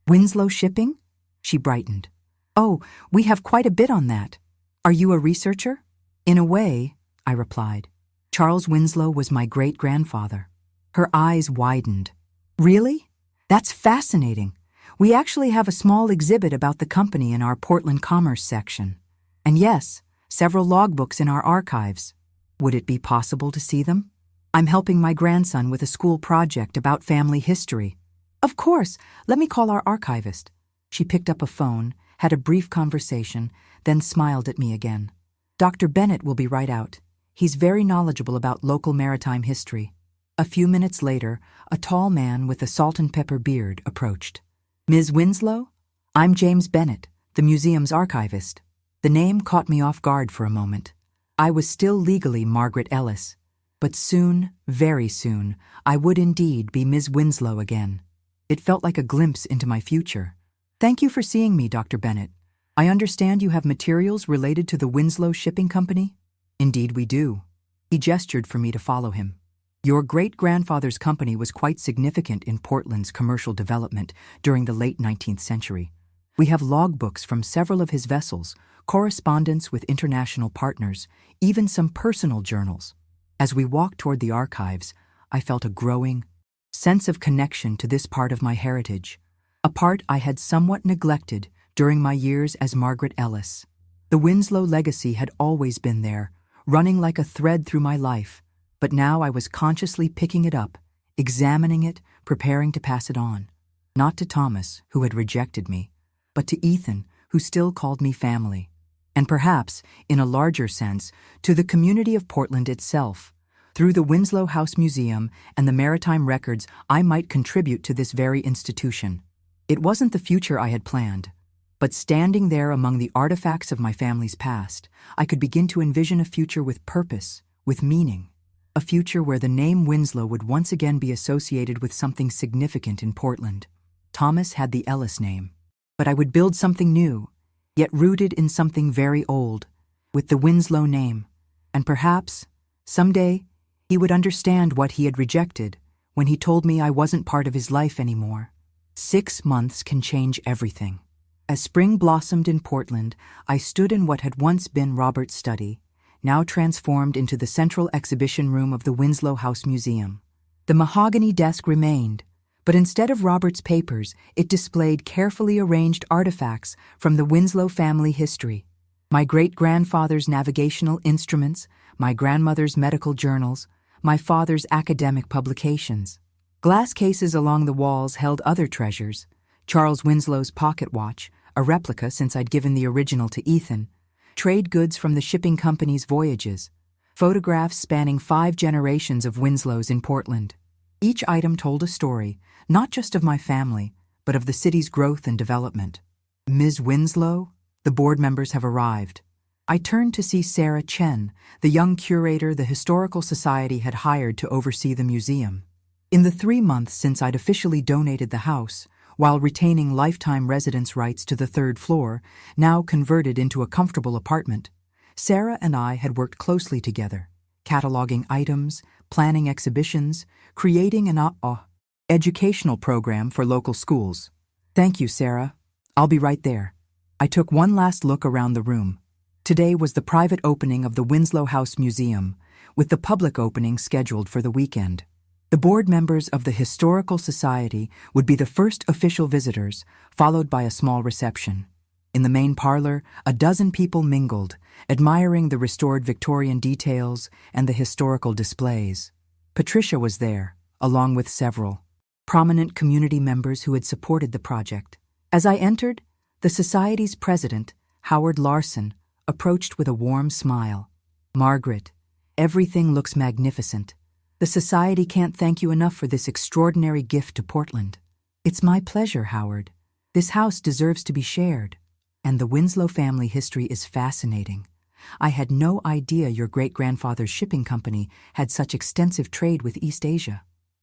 Winslow Shipping? She brightened. Oh, we have quite a bit on that. Are you a researcher? In a way, I replied. Charles Winslow was my great-grandfather. Her eyes widened. Really? That's fascinating. We actually have a small exhibit about the company in our Portland Commerce section. And yes, several logbooks in our archives. Would it be possible to see them? I'm helping my grandson with a school project about family history. Of course, let me call our archivist. She picked up a phone, had a brief conversation, then smiled at me again. Dr. Bennett will be right out. He's very knowledgeable about local maritime history. A few minutes later, a tall man with a salt and pepper beard approached. Ms. Winslow? I'm James Bennett, the museum's archivist. The name caught me off guard for a moment. I was still legally Margaret Ellis. But soon, very soon, I would indeed be Ms. Winslow again. It felt like a glimpse into my future. Thank you for seeing me, Dr. Bennett. I understand you have materials related to the Winslow Shipping Company? Indeed we do. He gestured for me to follow him. Your great-grandfather's company was quite significant in Portland's commercial development during the late 19th century. We have logbooks from several of his vessels, correspondence with international partners, even some personal journals. As we walked toward the archives, I felt a growing sense of connection to this part of my heritage, a part I had somewhat neglected during my years as Margaret Ellis. The Winslow legacy had always been there, running like a thread through my life, but now I was consciously picking it up, examining it, preparing to pass it on. Not to Thomas, who had rejected me, but to Ethan, who still called me family. And perhaps, in a larger sense, to the community of Portland itself. Through the Winslow House Museum and the maritime records, I might contribute to this very institution. It wasn't the future I had planned, but standing there among the artifacts of my family's past, I could begin to envision a future with purpose, with meaning. A future where the name Winslow would once again be associated with something significant in Portland. Thomas had the Ellis name, but I would build something new, yet rooted in something very old, with the Winslow name, and perhaps, someday, he would understand what he had rejected when he told me I wasn't part of his life anymore. 6 months can change everything. As spring blossomed in Portland, I stood in what had once been Robert's study, now transformed into the central exhibition room of the Winslow House Museum. The mahogany desk remained, but instead of Robert's papers, it displayed carefully arranged artifacts from the Winslow family history. My great-grandfather's navigational instruments, my grandmother's medical journals, my father's academic publications. Glass cases along the walls held other treasures: Charles Winslow's pocket watch, a replica since I'd given the original to Ethan, trade goods from the shipping company's voyages, photographs spanning 5 generations of Winslows in Portland. Each item told a story, not just of my family, but of the city's growth and development. Ms. Winslow? The board members have arrived. I turned to see Sarah Chen, the young curator the Historical Society had hired to oversee the museum. In the 3 months since I'd officially donated the house, while retaining lifetime residence rights to the 3rd floor, now converted into a comfortable apartment, Sarah and I had worked closely together, cataloging items, planning exhibitions, creating an educational program for local schools. Thank you, Sarah. I'll be right there. I took one last look around the room. Today was the private opening of the Winslow House Museum, with the public opening scheduled for the weekend. The board members of the Historical Society would be the first official visitors, followed by a small reception. In the main parlor, a dozen people mingled, admiring the restored Victorian details and the historical displays. Patricia was there, along with several prominent community members who had supported the project. As I entered, the Society's president, Howard Larson, approached with a warm smile. "Margaret, everything looks magnificent. The Society can't thank you enough for this extraordinary gift to Portland." "It's my pleasure, Howard. This house deserves to be shared. And the Winslow family history is fascinating. I had no idea your great-grandfather's shipping company had such extensive trade with East Asia."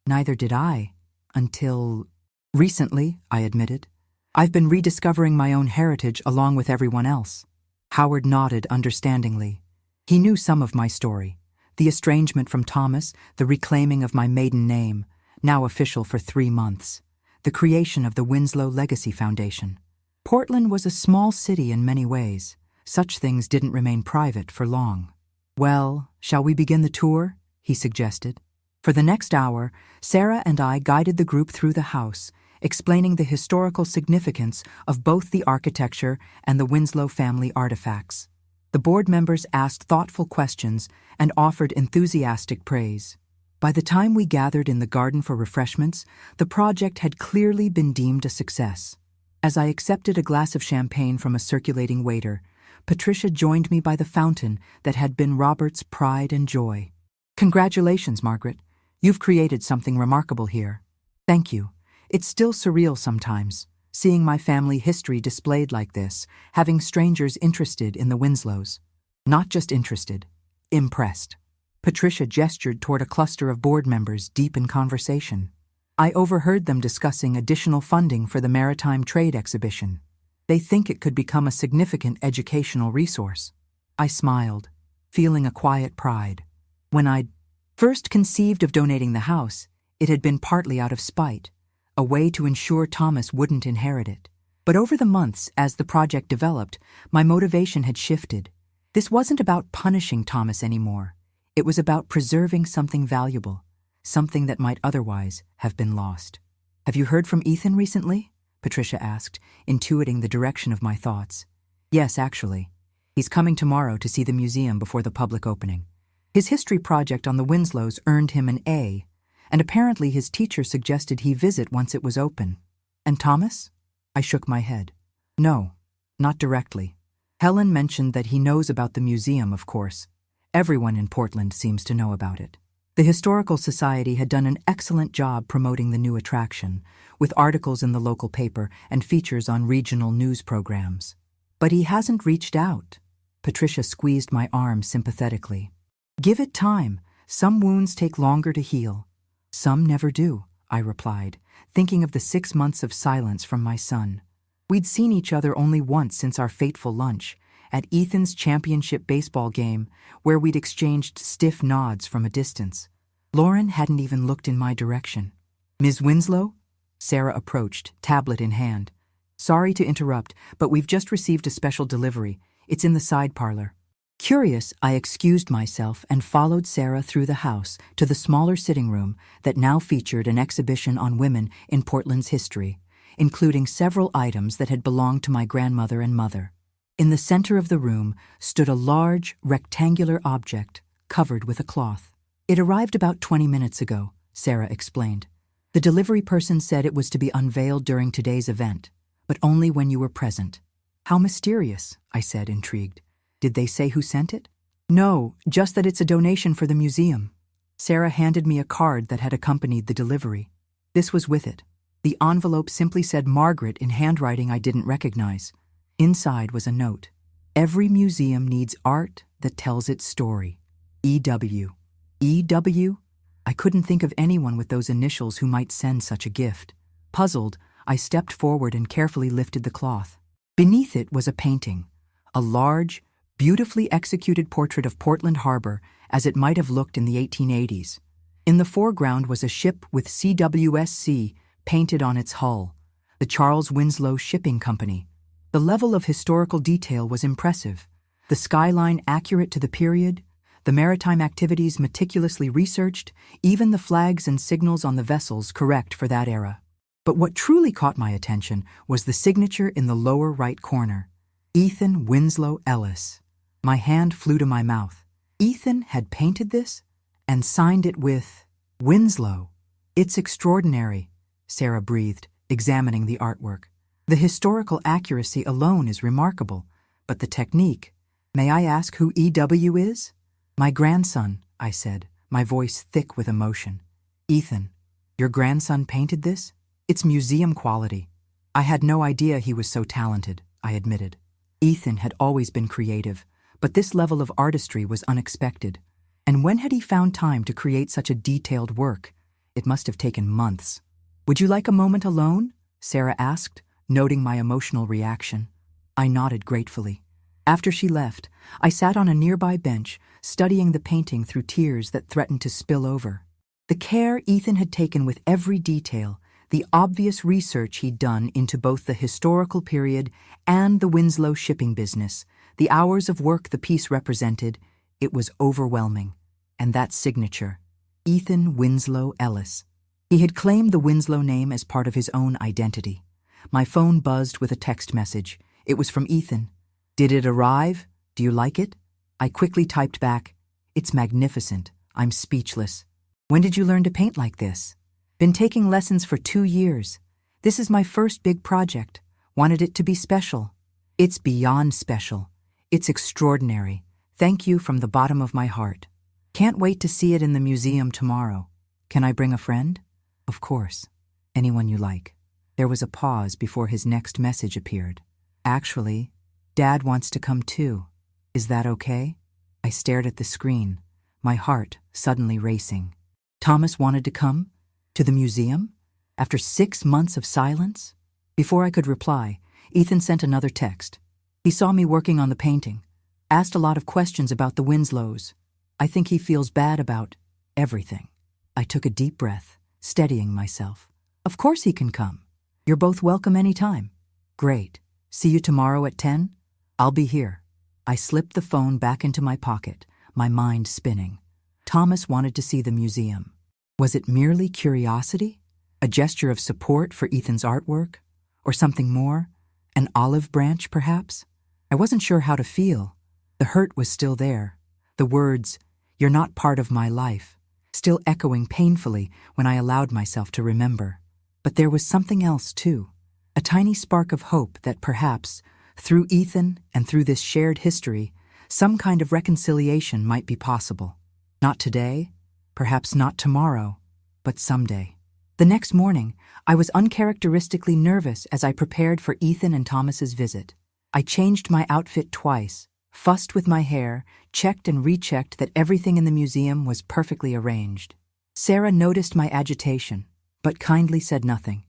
"Neither did I, until recently," I admitted. "I've been rediscovering my own heritage along with everyone else." Howard nodded understandingly. He knew some of my story: the estrangement from Thomas, the reclaiming of my maiden name, now official for 3 months, the creation of the Winslow Legacy Foundation. Portland was a small city in many ways. Such things didn't remain private for long. "Well, shall we begin the tour?" he suggested. For the next hour, Sarah and I guided the group through the house, explaining the historical significance of both the architecture and the Winslow family artifacts. The board members asked thoughtful questions and offered enthusiastic praise. By the time we gathered in the garden for refreshments, the project had clearly been deemed a success. As I accepted a glass of champagne from a circulating waiter, Patricia joined me by the fountain that had been Robert's pride and joy. "Congratulations, Margaret. You've created something remarkable here." "Thank you. It's still surreal sometimes, seeing my family history displayed like this, having strangers interested in the Winslows. Not just interested, impressed." Patricia gestured toward a cluster of board members deep in conversation. I overheard them discussing additional funding for the Maritime Trade Exhibition. They think it could become a significant educational resource. I smiled, feeling a quiet pride. When I'd first conceived of donating the house, it had been partly out of spite, a way to ensure Thomas wouldn't inherit it. But over the months, as the project developed, my motivation had shifted. This wasn't about punishing Thomas anymore. It was about preserving something valuable, something that might otherwise have been lost. "Have you heard from Ethan recently?" Patricia asked, intuiting the direction of my thoughts. "Yes, actually. He's coming tomorrow to see the museum before the public opening. His history project on the Winslows earned him an A, and apparently his teacher suggested he visit once it was open." "And Thomas?" I shook my head. "No, not directly. Helen mentioned that he knows about the museum, of course. Everyone in Portland seems to know about it. The Historical Society had done an excellent job promoting the new attraction, with articles in the local paper and features on regional news programs. But he hasn't reached out." Patricia squeezed my arm sympathetically. "Give it time. Some wounds take longer to heal." "Some never do," I replied, thinking of the 6 months of silence from my son. We'd seen each other only once since our fateful lunch, at Ethan's championship baseball game, where we'd exchanged stiff nods from a distance. Lauren hadn't even looked in my direction. "Ms. Winslow?" Sarah approached, tablet in hand. "Sorry to interrupt, but we've just received a special delivery. It's in the side parlor." Curious, I excused myself and followed Sarah through the house to the smaller sitting room that now featured an exhibition on women in Portland's history, including several items that had belonged to my grandmother and mother. In the center of the room stood a large, rectangular object covered with a cloth. "It arrived about 20 minutes ago," Sarah explained. "The delivery person said it was to be unveiled during today's event, but only when you were present." "How mysterious," I said, intrigued. "Did they say who sent it?" "No, just that it's a donation for the museum." Sarah handed me a card that had accompanied the delivery. This was with it. The envelope simply said Margaret in handwriting I didn't recognize. Inside was a note. "Every museum needs art that tells its story. E.W." E.W.? I couldn't think of anyone with those initials who might send such a gift. Puzzled, I stepped forward and carefully lifted the cloth. Beneath it was a painting, a large, beautifully executed portrait of Portland Harbor as it might have looked in the 1880s. In the foreground was a ship with CWSC painted on its hull, the Charles Winslow Shipping Company. The level of historical detail was impressive, the skyline accurate to the period, the maritime activities meticulously researched, even the flags and signals on the vessels correct for that era. But what truly caught my attention was the signature in the lower right corner. Ethan Winslow Ellis. My hand flew to my mouth. Ethan had painted this and signed it with Winslow. "It's extraordinary," Sarah breathed, examining the artwork. "The historical accuracy alone is remarkable, but the technique. May I ask who E.W. is?" "My grandson," I said, my voice thick with emotion. "Ethan, your grandson painted this? It's museum quality." "I had no idea he was so talented," I admitted. Ethan had always been creative, but this level of artistry was unexpected. And when had he found time to create such a detailed work? It must have taken months. "Would you like a moment alone?" Sarah asked, noting my emotional reaction. I nodded gratefully. After she left, I sat on a nearby bench, studying the painting through tears that threatened to spill over. The care Ethan had taken with every detail, the obvious research he'd done into both the historical period and the Winslow shipping business, the hours of work the piece represented, it was overwhelming. And that signature, Ethan Winslow Ellis. He had claimed the Winslow name as part of his own identity. My phone buzzed with a text message. It was from Ethan. "Did it arrive? Do you like it?" I quickly typed back, "It's magnificent. I'm speechless. When did you learn to paint like this?" "Been taking lessons for 2 years. This is my first big project. Wanted it to be special." "It's beyond special. It's extraordinary. Thank you from the bottom of my heart. Can't wait to see it in the museum tomorrow. Can I bring a friend?" "Of course. Anyone you like." There was a pause before his next message appeared. "Actually, Dad wants to come too. Is that okay?" I stared at the screen, my heart suddenly racing. Thomas wanted to come? To the museum? After 6 months of silence? Before I could reply, Ethan sent another text. He saw me working on the painting, asked a lot of questions about the Winslows. I think he feels bad about everything. I took a deep breath, steadying myself. "Of course he can come. You're both welcome anytime." "Great. See you tomorrow at 10? I'll be here." I slipped the phone back into my pocket, my mind spinning. Thomas wanted to see the museum. Was it merely curiosity? A gesture of support for Ethan's artwork? Or something more? An olive branch, perhaps? I wasn't sure how to feel. The hurt was still there. The words, "You're not part of my life," still echoing painfully when I allowed myself to remember. But there was something else, too. A tiny spark of hope that perhaps, through Ethan and through this shared history, some kind of reconciliation might be possible. Not today, perhaps not tomorrow, but someday. The next morning, I was uncharacteristically nervous as I prepared for Ethan and Thomas's visit. I changed my outfit twice, fussed with my hair, checked and rechecked that everything in the museum was perfectly arranged. Sarah noticed my agitation, but kindly said nothing,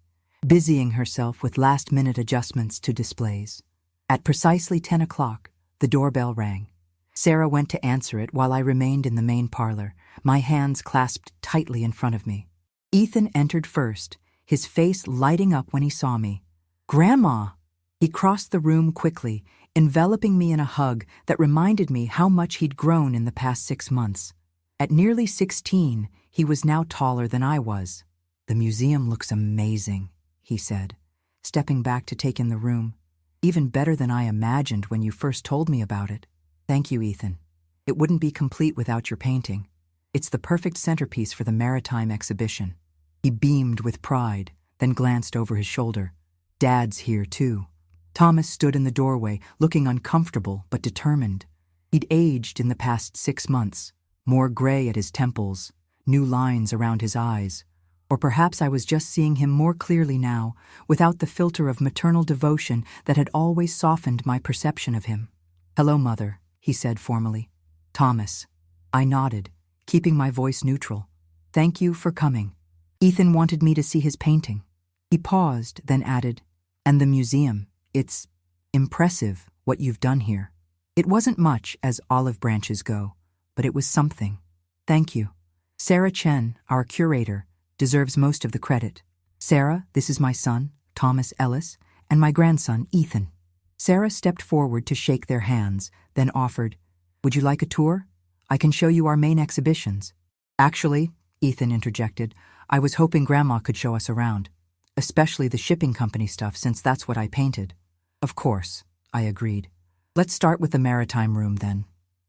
busying herself with last-minute adjustments to displays. At precisely 10 o'clock, the doorbell rang. Sarah went to answer it while I remained in the main parlor, my hands clasped tightly in front of me. Ethan entered first, his face lighting up when he saw me. "Grandma!" He crossed the room quickly, enveloping me in a hug that reminded me how much he'd grown in the past 6 months. At nearly 16, he was now taller than I was. "The museum looks amazing," he said, stepping back to take in the room. "Even better than I imagined when you first told me about it." "Thank you, Ethan. It wouldn't be complete without your painting. It's the perfect centerpiece for the maritime exhibition." He beamed with pride, then glanced over his shoulder. "Dad's here, too." Thomas stood in the doorway, looking uncomfortable but determined. He'd aged in the past 6 months, more gray at his temples, new lines around his eyes. Or perhaps I was just seeing him more clearly now, without the filter of maternal devotion that had always softened my perception of him. "Hello, Mother," he said formally. "Thomas." I nodded, keeping my voice neutral. "Thank you for coming. Ethan wanted me to see his painting." He paused, then added, "And the museum. It's impressive what you've done here." It wasn't much as olive branches go, but it was something. "Thank you. Sarah Chen, our curator, deserves most of the credit. Sarah, this is my son, Thomas Ellis, and my grandson, Ethan." Sarah stepped forward to shake their hands, then offered, "Would you like a tour? I can show you our main exhibitions." "Actually," Ethan interjected, "I was hoping Grandma could show us around, especially the shipping company stuff since that's what I painted." "Of course," I agreed. "Let's start with the maritime room then."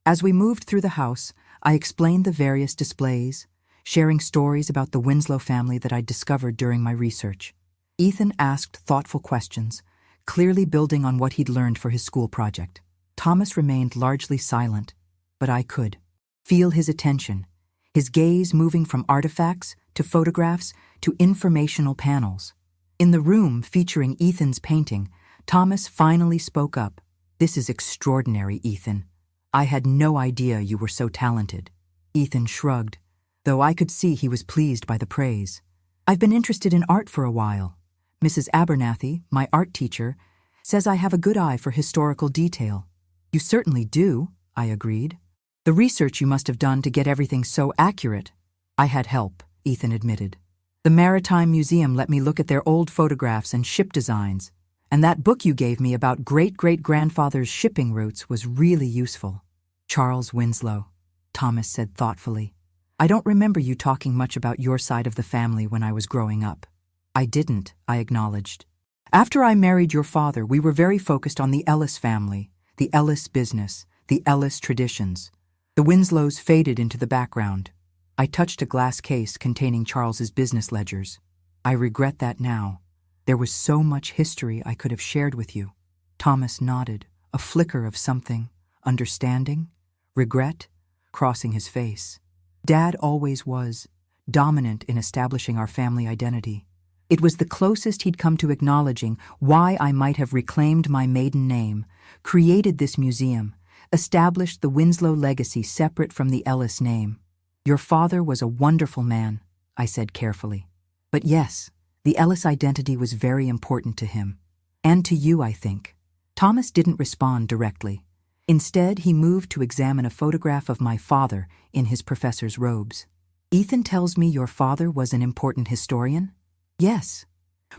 As we moved through the house, I explained the various displays, sharing stories about the Winslow family that I'd discovered during my research. Ethan asked thoughtful questions, clearly building on what he'd learned for his school project. Thomas remained largely silent, but I could feel his attention, his gaze moving from artifacts to photographs to informational panels. In the room featuring Ethan's painting, Thomas finally spoke up. "This is extraordinary, Ethan. I had no idea you were so talented." Ethan shrugged, though I could see he was pleased by the praise. "I've been interested in art for a while. Mrs. Abernathy, my art teacher, says I have a good eye for historical detail." "You certainly do," I agreed. "The research you must have done to get everything so accurate." "I had help," Ethan admitted. "The Maritime Museum let me look at their old photographs and ship designs, and that book you gave me about great-great-grandfather's shipping routes was really useful." "Charles Winslow," Thomas said thoughtfully. "I don't remember you talking much about your side of the family when I was growing up." "I didn't," I acknowledged. "After I married your father, we were very focused on the Ellis family, the Ellis business, the Ellis traditions. The Winslows faded into the background." I touched a glass case containing Charles's business ledgers. "I regret that now. There was so much history I could have shared with you." Thomas nodded, a flicker of something, understanding, regret, crossing his face. Dad always was, dominant in establishing our family identity. It was the closest he'd come to acknowledging why I might have reclaimed my maiden name, created this museum, established the Winslow legacy separate from the Ellis name. "Your father was a wonderful man," I said carefully. "But yes, the Ellis identity was very important to him. And to you, I think." Thomas didn't respond directly. Instead, he moved to examine a photograph of my father in his professor's robes. "Ethan tells me your father was an important historian?" "Yes.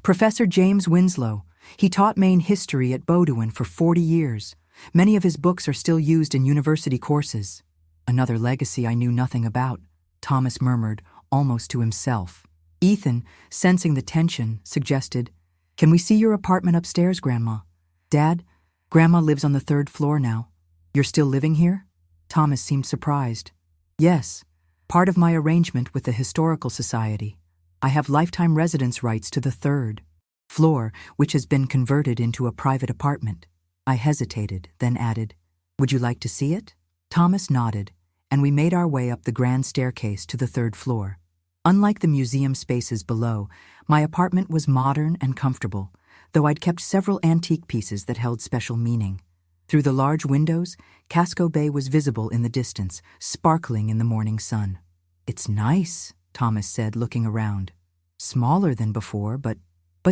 Professor James Winslow. He taught Maine history at Bowdoin for 40 years. Many of his books are still used in university courses." "Another legacy I knew nothing about," Thomas murmured, almost to himself. Ethan, sensing the tension, suggested, "Can we see your apartment upstairs, Grandma?" "Dad, Grandma lives on the 3rd floor now. You're still living here?" Thomas seemed surprised. "Yes, part of my arrangement with the Historical Society. I have lifetime residence rights to the 3rd floor, which has been converted into a private apartment." I hesitated, then added, "Would you like to see it?" Thomas nodded, and we made our way up the grand staircase to the 3rd floor. Unlike the museum spaces below, my apartment was modern and comfortable, though I'd kept several antique pieces that held special meaning. Through the large windows, Casco Bay was visible in the distance, sparkling in the morning sun. "It's nice," Thomas said, looking around. "Smaller than before, but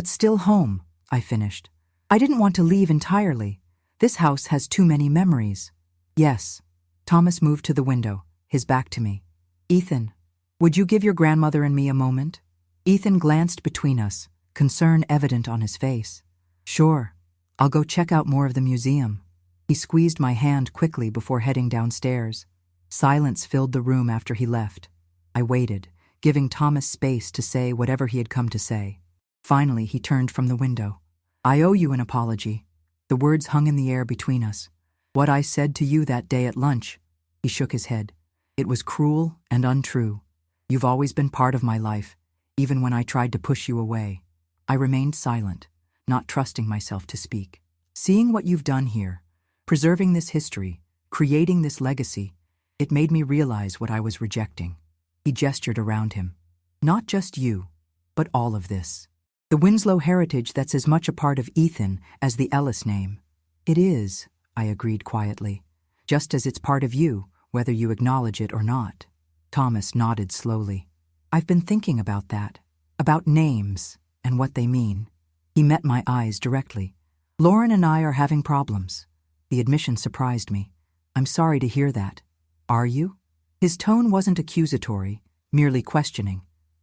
still home," I finished. "I didn't want to leave entirely. This house has too many memories." "Yes." Thomas moved to the window, his back to me. "Ethan, would you give your grandmother and me a moment?" Ethan glanced between us, concern evident on his face. "Sure, I'll go check out more of the museum." He squeezed my hand quickly before heading downstairs. Silence filled the room after he left. I waited, giving Thomas space to say whatever he had come to say. Finally, he turned from the window. "I owe you an apology." The words hung in the air between us. "What I said to you that day at lunch." He shook his head. "It was cruel and untrue. You've always been part of my life, even when I tried to push you away." I remained silent, not trusting myself to speak. "Seeing what you've done here, preserving this history, creating this legacy, it made me realize what I was rejecting." He gestured around him. "Not just you, but all of this. The Winslow heritage that's as much a part of Ethan as the Ellis name." "It is," I agreed quietly, "just as it's part of you, whether you acknowledge it or not." Thomas nodded slowly. "I've been thinking about that, about names and what they mean." He met my eyes directly. "Lauren and I are having problems." The admission surprised me. "I'm sorry to hear that." "Are you?" His tone wasn't accusatory, merely questioning.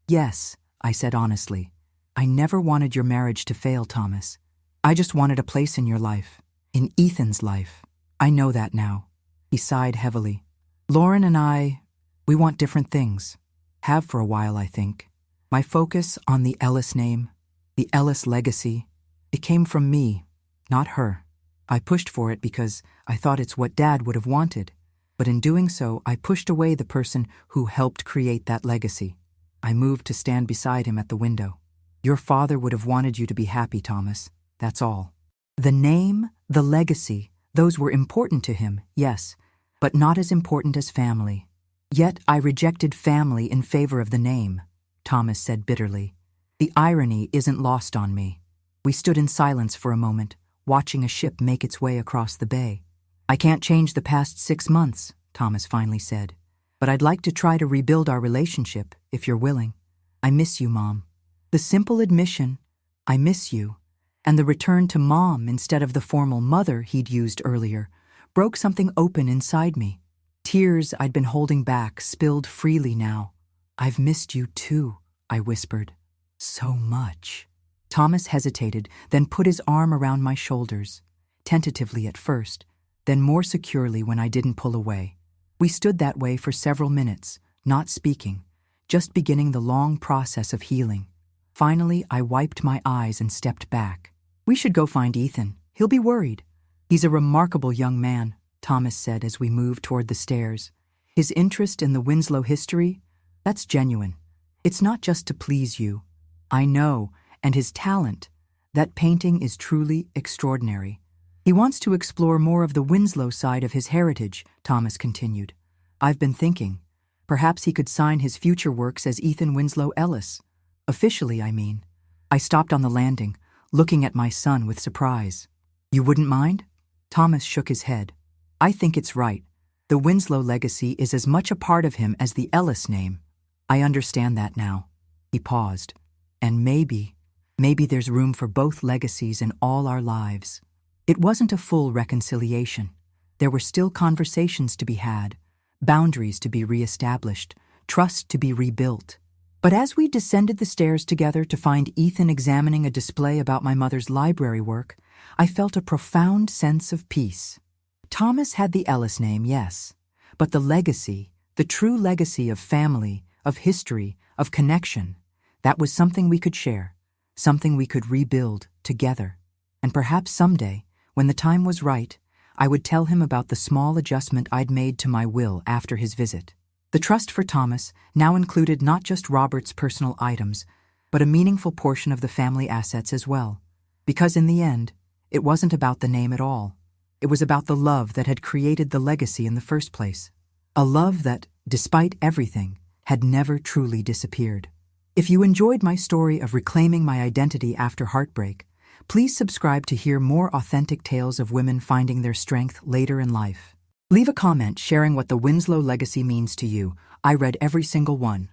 "Yes," I said honestly. "I never wanted your marriage to fail, Thomas. I just wanted a place in your life, in Ethan's life. I know that now." He sighed heavily. "Lauren and I, we want different things. Have for a while, I think. My focus on the Ellis name, the Ellis legacy, it came from me, not her. I pushed for it because I thought it's what Dad would have wanted. But in doing so, I pushed away the person who helped create that legacy." I moved to stand beside him at the window. "Your father would have wanted you to be happy, Thomas. That's all. The name, the legacy, those were important to him, yes, but not as important as family. Yet I rejected family in favor of the name," Thomas said bitterly. "The irony isn't lost on me." We stood in silence for a moment, watching a ship make its way across the bay. "I can't change the past 6 months," Thomas finally said, "but I'd like to try to rebuild our relationship, if you're willing. I miss you, Mom." The simple admission, "I miss you," and the return to Mom instead of the formal mother he'd used earlier, broke something open inside me. Tears I'd been holding back spilled freely now. "I've missed you too," I whispered. "So much." Thomas hesitated, then put his arm around my shoulders, tentatively at first, then more securely when I didn't pull away. We stood that way for several minutes, not speaking, just beginning the long process of healing. Finally, I wiped my eyes and stepped back. "We should go find Ethan. He'll be worried." "He's a remarkable young man," Thomas said as we moved toward the stairs. "His interest in the Winslow history, that's genuine. It's not just to please you. I know, and his talent, that painting is truly extraordinary. He wants to explore more of the Winslow side of his heritage," Thomas continued. "I've been thinking, perhaps he could sign his future works as Ethan Winslow Ellis. Officially, I mean." I stopped on the landing, looking at my son with surprise. "You wouldn't mind?" Thomas shook his head. "I think it's right. The Winslow legacy is as much a part of him as the Ellis name." "I understand that now." He paused. "And maybe there's room for both legacies in all our lives." It wasn't a full reconciliation. There were still conversations to be had, boundaries to be reestablished, trust to be rebuilt. But as we descended the stairs together to find Ethan examining a display about my mother's library work, I felt a profound sense of peace. Thomas had the Ellis name, yes, but the legacy, the true legacy of family, of history, of connection, that was something we could share, something we could rebuild together. And perhaps someday, when the time was right, I would tell him about the small adjustment I'd made to my will after his visit. The trust for Thomas now included not just Robert's personal items, but a meaningful portion of the family assets as well. Because in the end, it wasn't about the name at all. It was about the love that had created the legacy in the first place. A love that, despite everything, had never truly disappeared. If you enjoyed my story of reclaiming my identity after heartbreak, please subscribe to hear more authentic tales of women finding their strength later in life. Leave a comment sharing what the Winslow legacy means to you. I read every single one.